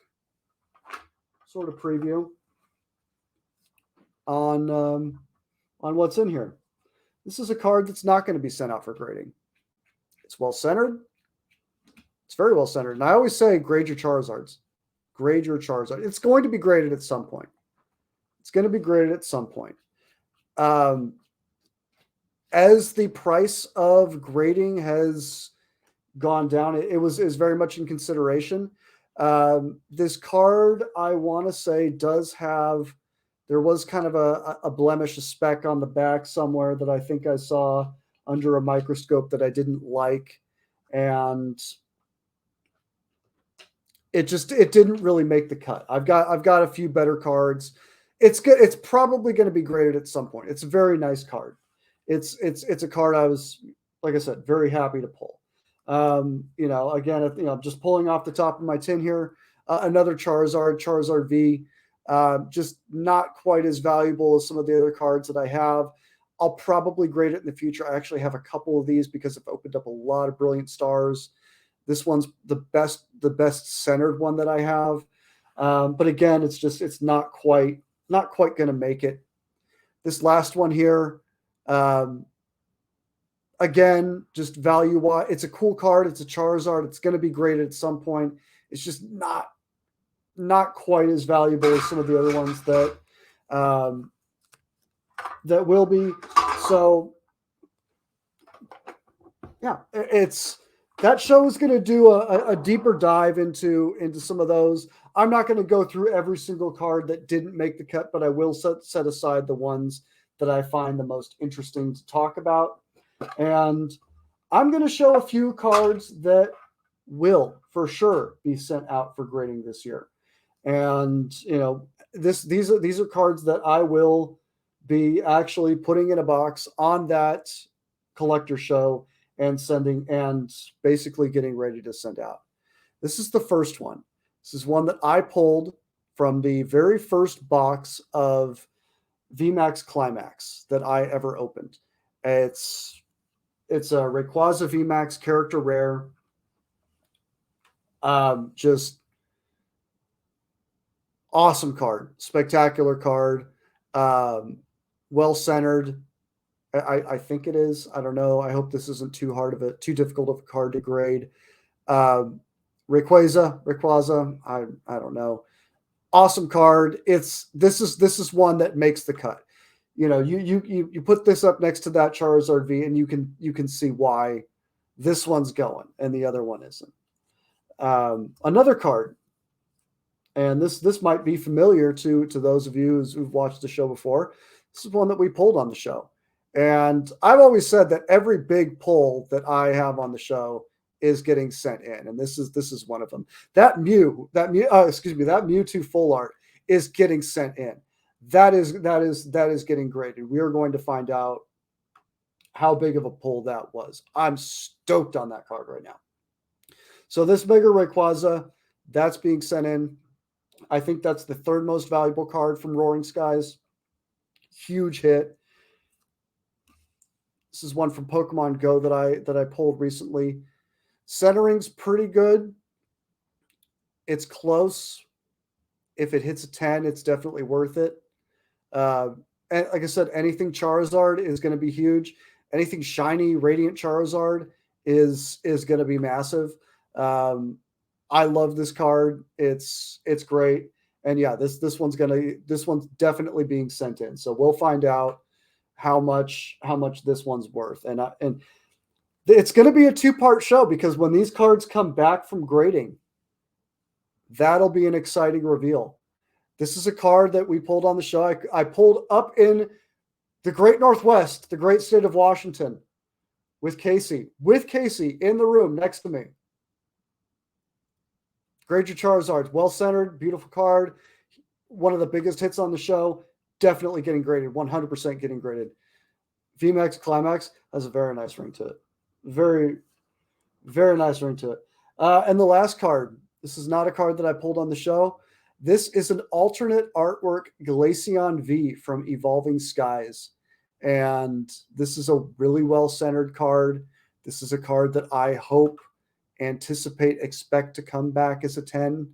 sort of preview on what's in here. This is a card that's not going to be sent out for grading. It's well centered. It's very well centered. And I always say grade your Charizards. Grade your Charizard. It's going to be graded at some point. It's going to be graded at some point. As the price of grading has gone down, it was very much in consideration. This card, I want to say, there was kind of a blemish, a speck on the back somewhere that I think I saw under a microscope that I didn't like. And it didn't really make the cut. I've got a few better cards. It's good. It's probably going to be graded at some point. It's a very nice card. It's a card I was, like I said, very happy to pull. Again, just pulling off the top of my tin here, another Charizard V, just not quite as valuable as some of the other cards that I have. I'll probably grade it in the future. I actually have a couple of these because I've opened up a lot of Brilliant Stars. This one's the best centered one that I have. But again, it's not quite going to make it. This last one here, again, just value wise, it's a cool card. It's a Charizard. It's going to be graded at some point. It's just not quite as valuable as some of the other ones that will be. So yeah, that show is going to do a deeper dive into some of those. I'm not going to go through every single card that didn't make the cut, but I will set aside the ones that I find the most interesting to talk about. And I'm going to show a few cards that will for sure be sent out for grading this year. And these are cards that I will be actually putting in a box on that collector show and basically getting ready to send out. This is the first one. This is one that I pulled from the very first box of VMAX Climax that I ever opened. It's a Rayquaza VMAX character rare. Just awesome card, spectacular card, well centered. I think it is. I don't know. I hope this isn't too difficult of a card to grade. Rayquaza. I don't know. Awesome card. This is one that makes the cut. You put this up next to that Charizard V, and you can see why this one's going and the other one isn't. Another card, and this might be familiar to those of you who've watched the show before. This is one that we pulled on the show. And I've always said that every big pull that I have on the show is getting sent in, and this is one of them. That Mewtwo full art is getting sent in. That is getting graded. We are going to find out how big of a pull that was. I'm stoked on that card right now. So this Mega Rayquaza, that's being sent in. I think that's the third most valuable card from Roaring Skies. huge hit. This is one from Pokemon Go that I pulled recently. Centering's pretty good. It's close. If it hits a 10, it's definitely worth it. Uh, and like I said, anything Charizard is going to be huge. Anything shiny, radiant Charizard is going to be massive. Um, I love this card. It's great. And yeah, this one's definitely being sent in. So we'll find out how much this one's worth. And it's going to be a two-part show because when these cards come back from grading, that'll be an exciting reveal. This is a card that we pulled on the show. I pulled up in the great Northwest, the great state of Washington, with Casey in the room next to me. Grade your Charizard, well centered, beautiful card. One of the biggest hits on the show. Definitely getting graded, 100% getting graded. VMAX Climax has a very nice ring to it. Very, very nice ring to it. And the last card, this is not a card that I pulled on the show. This is an alternate artwork Glaceon V from Evolving Skies. And this is a really well-centered card. This is a card that I hope, anticipate, expect to come back as a 10.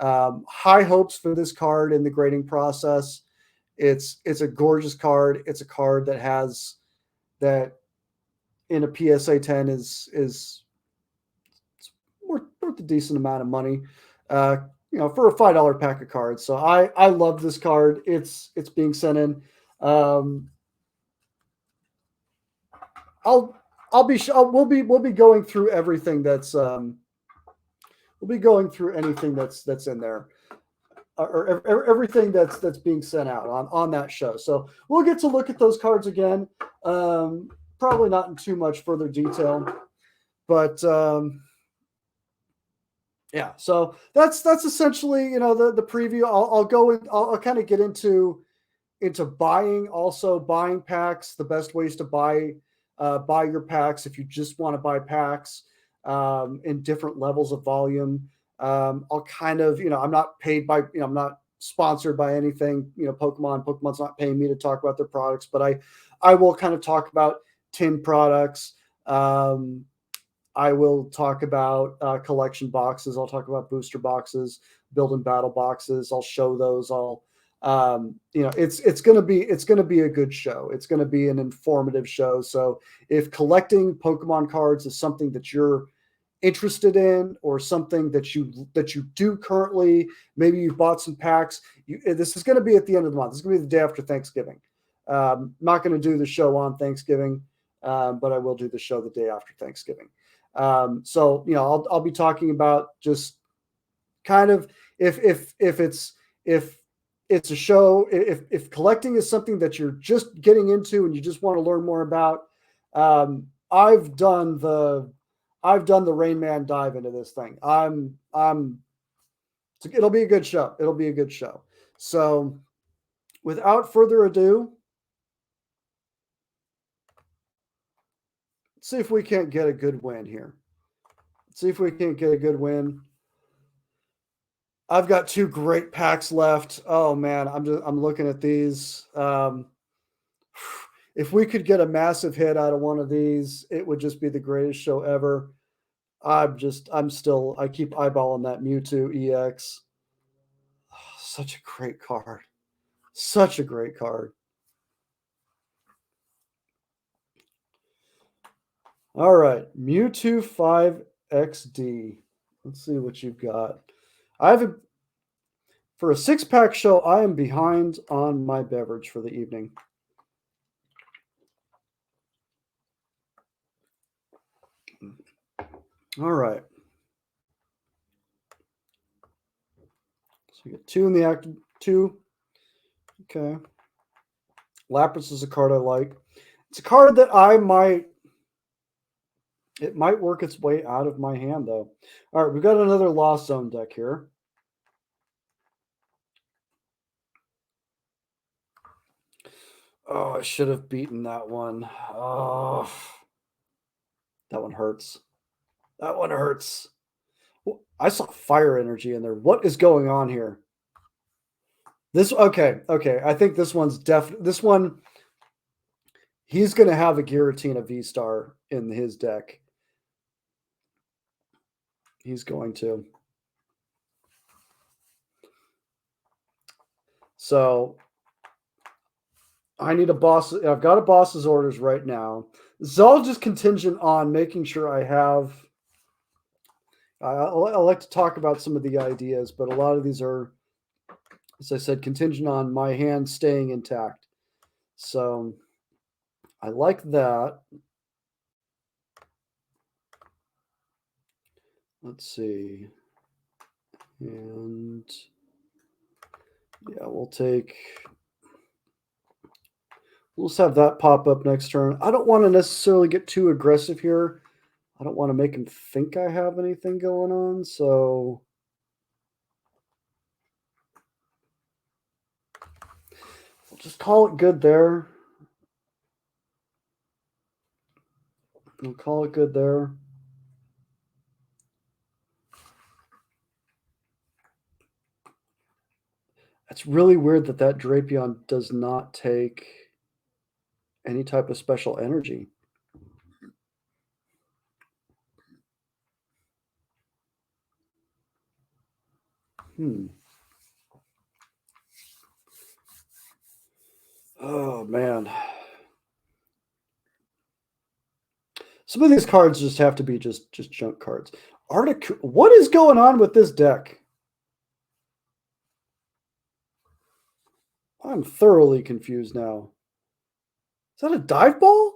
High hopes for this card in the grading process. It's a gorgeous card. It's a card that has that in a PSA 10 is worth a decent amount of money. For a $5 pack of cards. So I love this card. It's being sent in. We'll be going through everything that's we'll be going through anything that's in there. Or everything that's being sent out on that show. So we'll get to look at those cards again. Probably not in too much further detail, but yeah. So that's essentially the preview. I'll kind of get into buying packs, the best ways to buy your packs if you just want to buy packs in different levels of volume. I'll kind of, I'm not paid by, I'm not sponsored by anything, Pokemon's not paying me to talk about their products, but I will kind of talk about tin products. I will talk about collection boxes. I'll talk about booster boxes, build and battle boxes. I'll show those. It's going to be a good show. It's going to be an informative show. So if collecting Pokemon cards is something that you're interested in or something that you do currently, maybe you've bought some packs. This is going to be at the end of the month. This is going to be the day after Thanksgiving. Not going to do the show on Thanksgiving, but I will do the show the day after Thanksgiving. So I'll be talking about just kind of if it's a show, if collecting is something that you're just getting into and you just want to learn more about. I've done the Rain Man dive into this thing. It'll be a good show. It'll be a good show. So without further ado, let's see if we can't get a good win here. Let's see if we can't get a good win. I've got two great packs left. Oh man, I'm looking at these. If we could get a massive hit out of one of these, it would just be the greatest show ever. I keep eyeballing that Mewtwo EX. Oh, such a great card. Such a great card. All right, Mewtwo 5XD. Let's see what you've got. For a 6-pack show, I am behind on my beverage for the evening. All right. So we get 2 in the active 2. Okay. Lapras is a card I like. It's a card that it might work its way out of my hand, though. All right, we've got another Lost Zone deck here. Oh, I should have beaten that one. Oh, that one hurts. That one hurts. I saw fire energy in there. What is going on here? This okay, okay. I think this one's this one, he's gonna have a Giratina V-Star in his deck. He's going to. So I need a boss. I've got a boss's orders right now. It's all just contingent on making sure I have. I like to talk about some of the ideas, but a lot of these are, as I said, contingent on my hand staying intact. So I like that. Let's see. And yeah, we'll just have that pop up next turn. I don't want to necessarily get too aggressive here. I don't want to make him think I have anything going on. So I'll just call it good there. We'll call it good there. It's really weird that that Drapion does not take any type of special energy. Hmm. Oh man. Some of these cards just have to be just junk cards. What is going on with this deck? I'm thoroughly confused now. Is that a dive ball?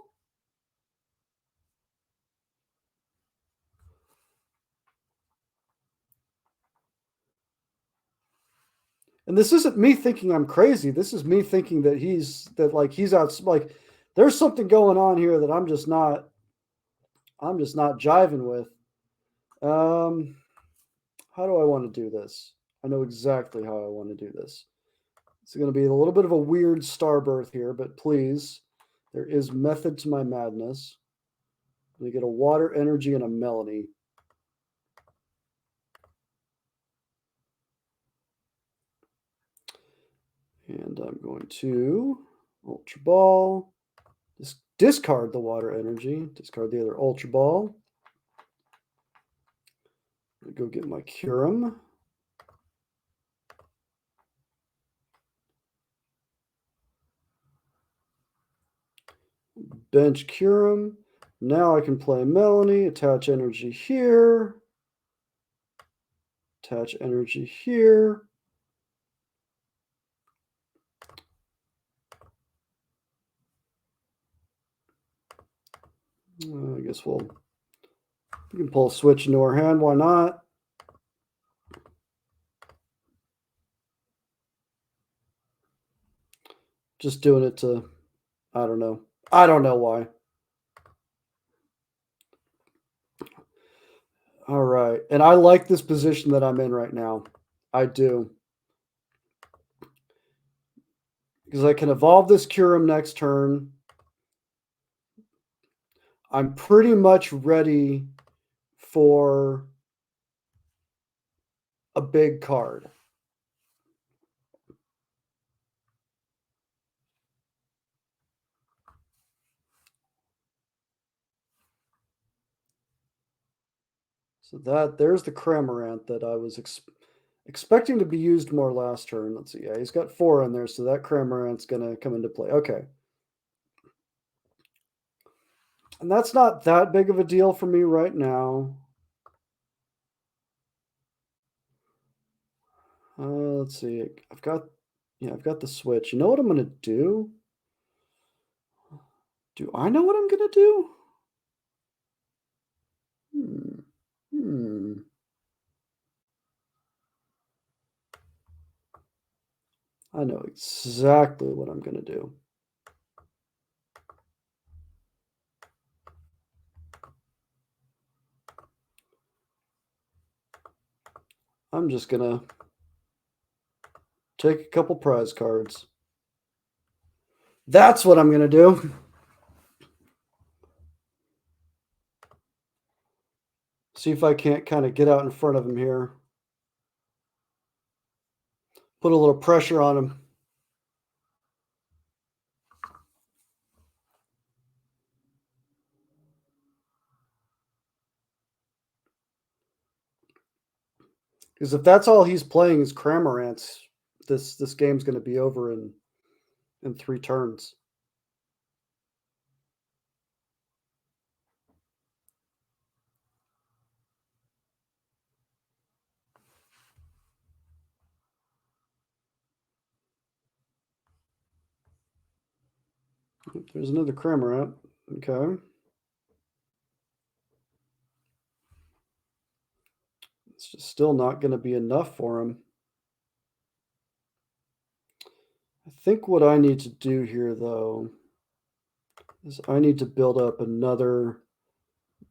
And this isn't me thinking I'm crazy. This is me thinking that he's out, like there's something going on here that I'm just not jiving with. Um how do I want to do this? I know exactly how I want to do this. It's going to be a little bit of a weird star birth here, but please, there is method to my madness. We get a water energy and a Melanie. And I'm going to Ultra Ball. Discard the water energy. Discard the other Ultra Ball. Go get my Curum. Bench Curum. Now I can play Melanie, attach energy here. Attach energy here. I guess we can pull a switch into our hand. Why not? Just doing it to, I don't know. I don't know why. All right. And I like this position that I'm in right now. I do. Because I can evolve this Curum next turn. I'm pretty much ready for a big card. So there's the Cramorant that I was expecting to be used more last turn. Let's see. Yeah, he's got 4 in there, so that Cramorant's going to come into play. Okay. And that's not that big of a deal for me right now. Let's see. I've got the switch. You know what I'm going to do? Do I know what I'm going to do? Hmm. I know exactly what I'm going to do. I'm just going to take a couple prize cards. That's what I'm going to do. See if I can't kind of get out in front of him here. Put a little pressure on him. Because if that's all he's playing is Cramorants, this game's going to be over in 3 turns. There's another Cramorant. Okay. It's just still not going to be enough for him. I think what I need to do here, though, is I need to build up another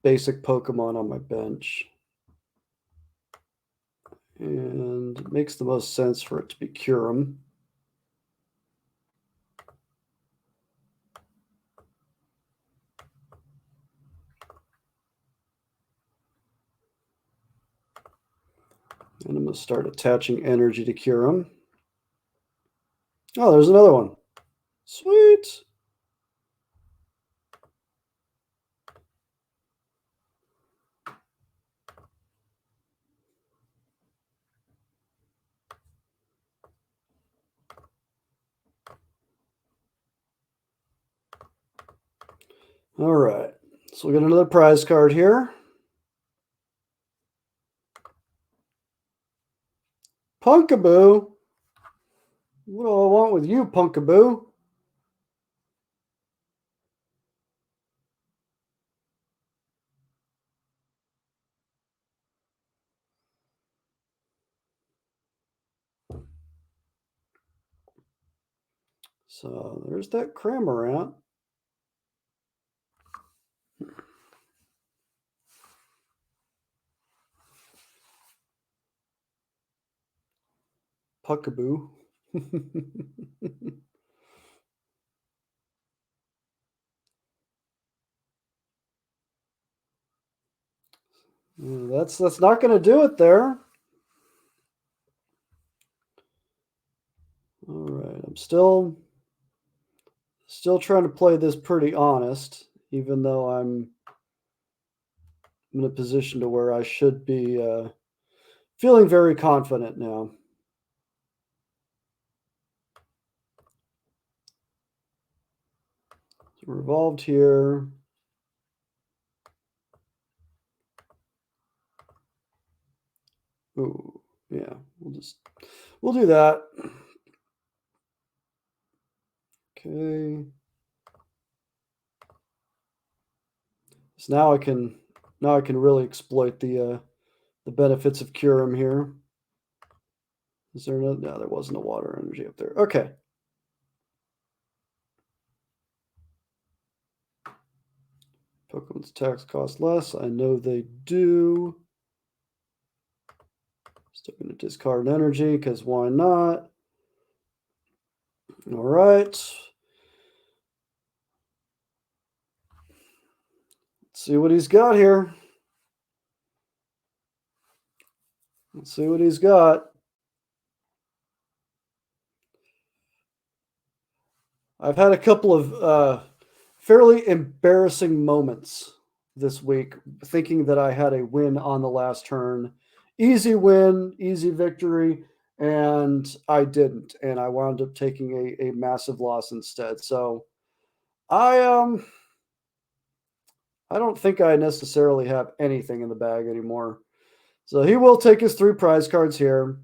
basic Pokemon on my bench. And it makes the most sense for it to be Kyurem. And I'm going to start attaching energy to Kyurem. Oh, there's another one. Sweet. All right. So we got another prize card here. Punkaboo. What do I want with you, Punkaboo? So there's that Cramorant. Puckaboo. That's not going to do it there. All right, I'm still trying to play this pretty honest, even though I'm in a position to where I should be feeling very confident now. So revolved here. Ooh, yeah, we'll do that. Okay. So now I can really exploit the benefits of Kyurem here. Is there no? No, there wasn't a water energy up there. Okay. Pokemon's attacks cost less. I know they do. Still going to discard energy because why not? All right. Let's see what he's got here. Let's see what he's got. I've had a couple of fairly embarrassing moments this week, thinking that I had a win on the last turn. Easy win, easy victory, and I didn't. And I wound up taking a massive loss instead. So I I don't think I necessarily have anything in the bag anymore. So he will take his 3 prize cards here.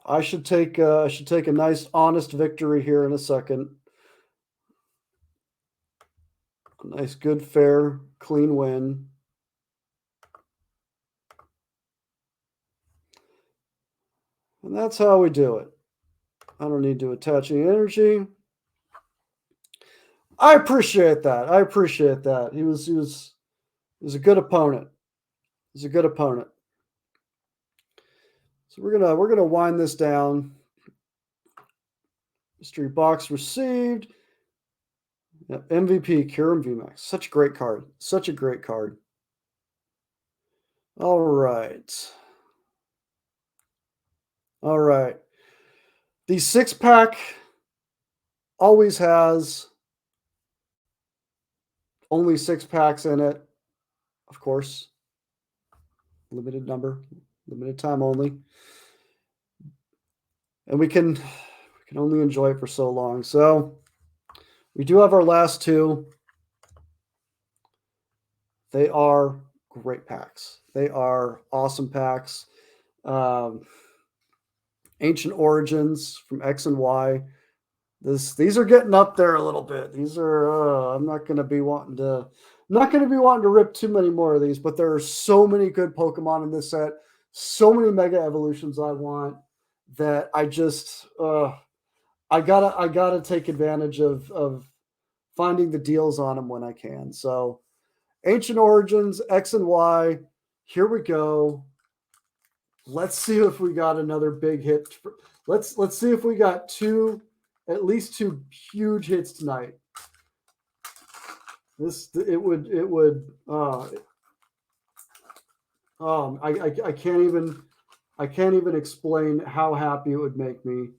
I should take a nice honest victory here in a second. A nice, good, fair, clean win. And that's how we do it. I don't need to attach any energy. I appreciate that. I appreciate that. He was a good opponent. He's a good opponent. So we're gonna wind this down. Mystery box received. Yep, MVP Kyurem VMAX. Such a great card. Such a great card. All right. All right. The 6-pack always has only 6 packs in it. Of course, limited number, limited time only. And we can only enjoy it for so long. So we do have our last two. They are great packs. They are awesome packs. Um, Ancient Origins from X and Y. These are getting up there a little bit. These are I'm not going to be wanting to rip too many more of these, but there are so many good Pokemon in this set, so many Mega Evolutions I want that I gotta take advantage of finding the deals on them when I can. So Ancient Origins X and Y, here we go. Let's see if we got another big hit. Let's see if we got at least two huge hits tonight. I can't even explain how happy it would make me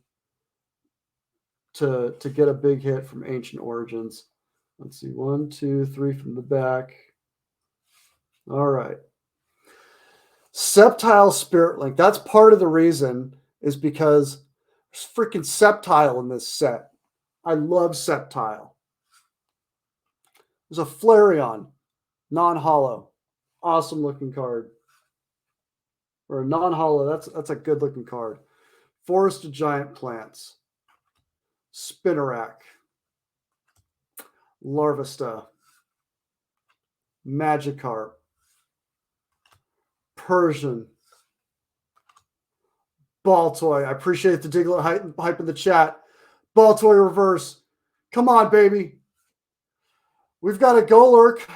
to get a big hit from Ancient Origins. Let's see, 1, 2, 3 from the back. All right. Sceptile Spirit Link. That's part of the reason is because there's freaking Sceptile in this set. I love Sceptile. There's a Flareon, non-hollow. Awesome looking card. Or a non-hollow, that's a good looking card. Forest of Giant Plants. Spinarak. Larvesta. Magikarp. Persian. Baltoy. I appreciate the Diglett hype in the chat. Baltoy reverse. Come on, baby. We've got a Golurk.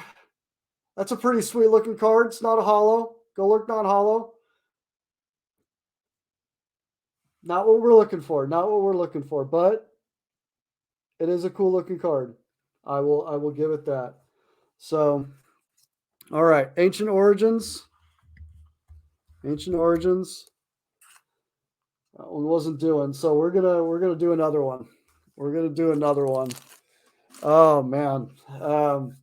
That's a pretty sweet looking card. It's not a hollow. Golurk non-hollow. Not what we're looking for. Not what we're looking for, but it is a cool looking card. I will give it that. So, all right, Ancient Origins. Ancient Origins. That one wasn't doing. So we're gonna do another one. We're gonna do another one. Oh man. And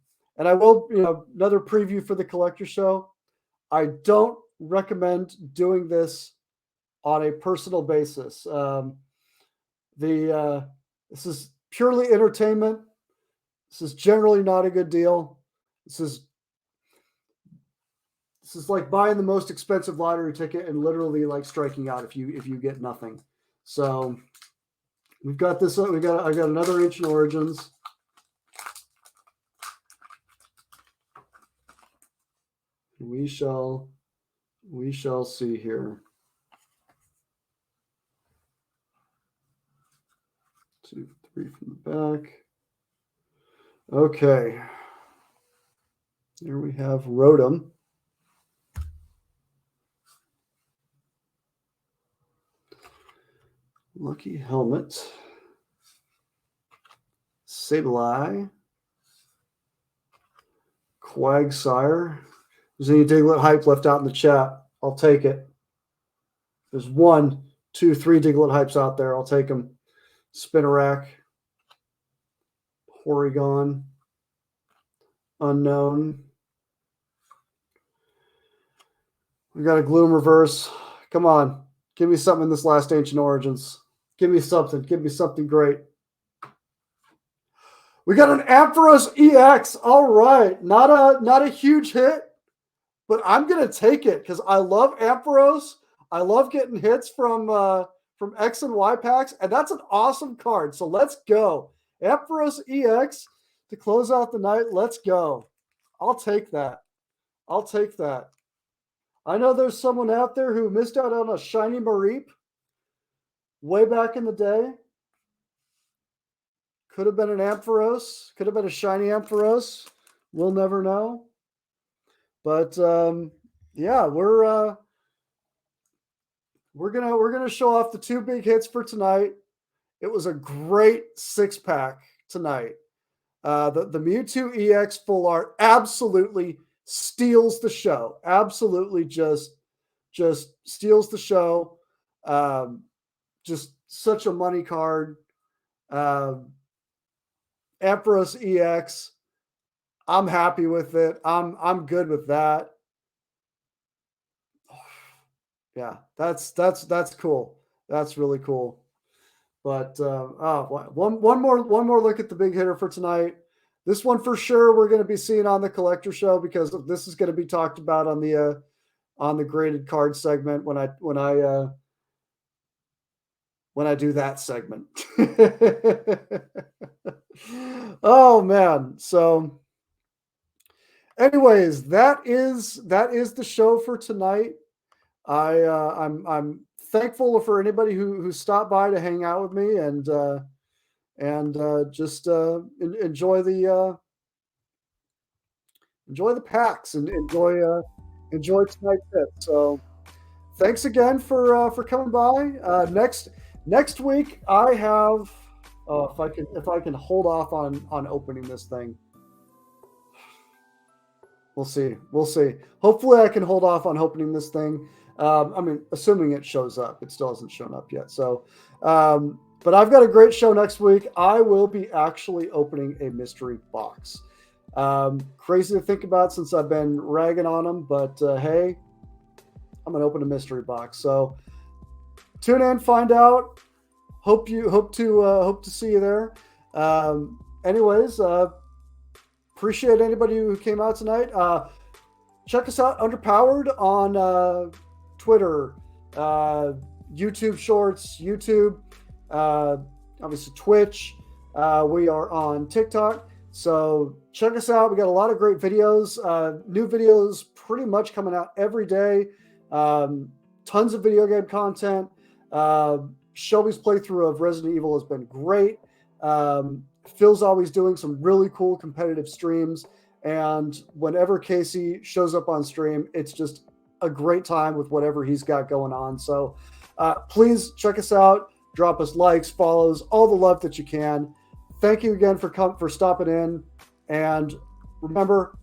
I will, another preview for the collector show. I don't recommend doing this on a personal basis. This is purely entertainment. This is generally not a good deal. This is like buying the most expensive lottery ticket and literally like striking out if you get nothing. So we've got this. I got another Ancient Origins. We shall see here. 2, 3 from the back. Okay. Here we have Rotom. Lucky Helmet. Sableye. Quagsire. If there's any Diglett hype left out in the chat, I'll take it. There's 1, 2, 3 Diglett hypes out there. I'll take them. Spinarak. Porygon. Unknown. We got a Gloom reverse. Come on. Give me something in this last Ancient Origins. Give me something. Give me something great. We got an Ampharos EX. All right. Not a huge hit, but I'm going to take it because I love Ampharos. I love getting hits from X and Y packs, and that's an awesome card. So let's go. Ampharos EX to close out the night. Let's go. I'll take that. I'll take that. I know there's someone out there who missed out on a shiny Mareep way back in the day. Could have been an Ampharos. Could have been a shiny Ampharos. We'll never know. But yeah, we're gonna show off the 2 big hits for tonight. It was a great 6-pack tonight. The Mewtwo EX full art absolutely steals the show. Absolutely just steals the show. Um, just such a money card. Um, Empress EX. I'm happy with it. I'm good with that. Yeah, that's cool. That's really cool. But one more look at the big hitter for tonight. This one for sure we're going to be seeing on the collector show because this is going to be talked about on the graded card segment when I do that segment. Oh man. So anyways, that is the show for tonight. I'm thankful for anybody who stopped by to hang out with me and just enjoy the packs and enjoy tonight's hit. So thanks again for coming by. Next week I have if I can hold off on opening this thing. We'll see. We'll see. Hopefully, I can hold off on opening this thing. I mean, assuming it shows up. It still hasn't shown up yet. So, but I've got a great show next week. I will be actually opening a mystery box. Crazy to think about since I've been ragging on them, but hey, I'm gonna open a mystery box. So tune in, find out. Hope to see you there. Anyways, appreciate anybody who came out tonight. Check us out, Underpowered, on Twitter, YouTube Shorts, YouTube, obviously Twitch. We are on TikTok. So check us out. We got a lot of great videos, new videos pretty much coming out every day. Tons of video game content. Shelby's playthrough of Resident Evil has been great. Phil's always doing some really cool competitive streams. And whenever Casey shows up on stream, it's just a great time with whatever he's got going on. So please check us out. Drop us likes, follows, all the love that you can. Thank you again for stopping in. And remember,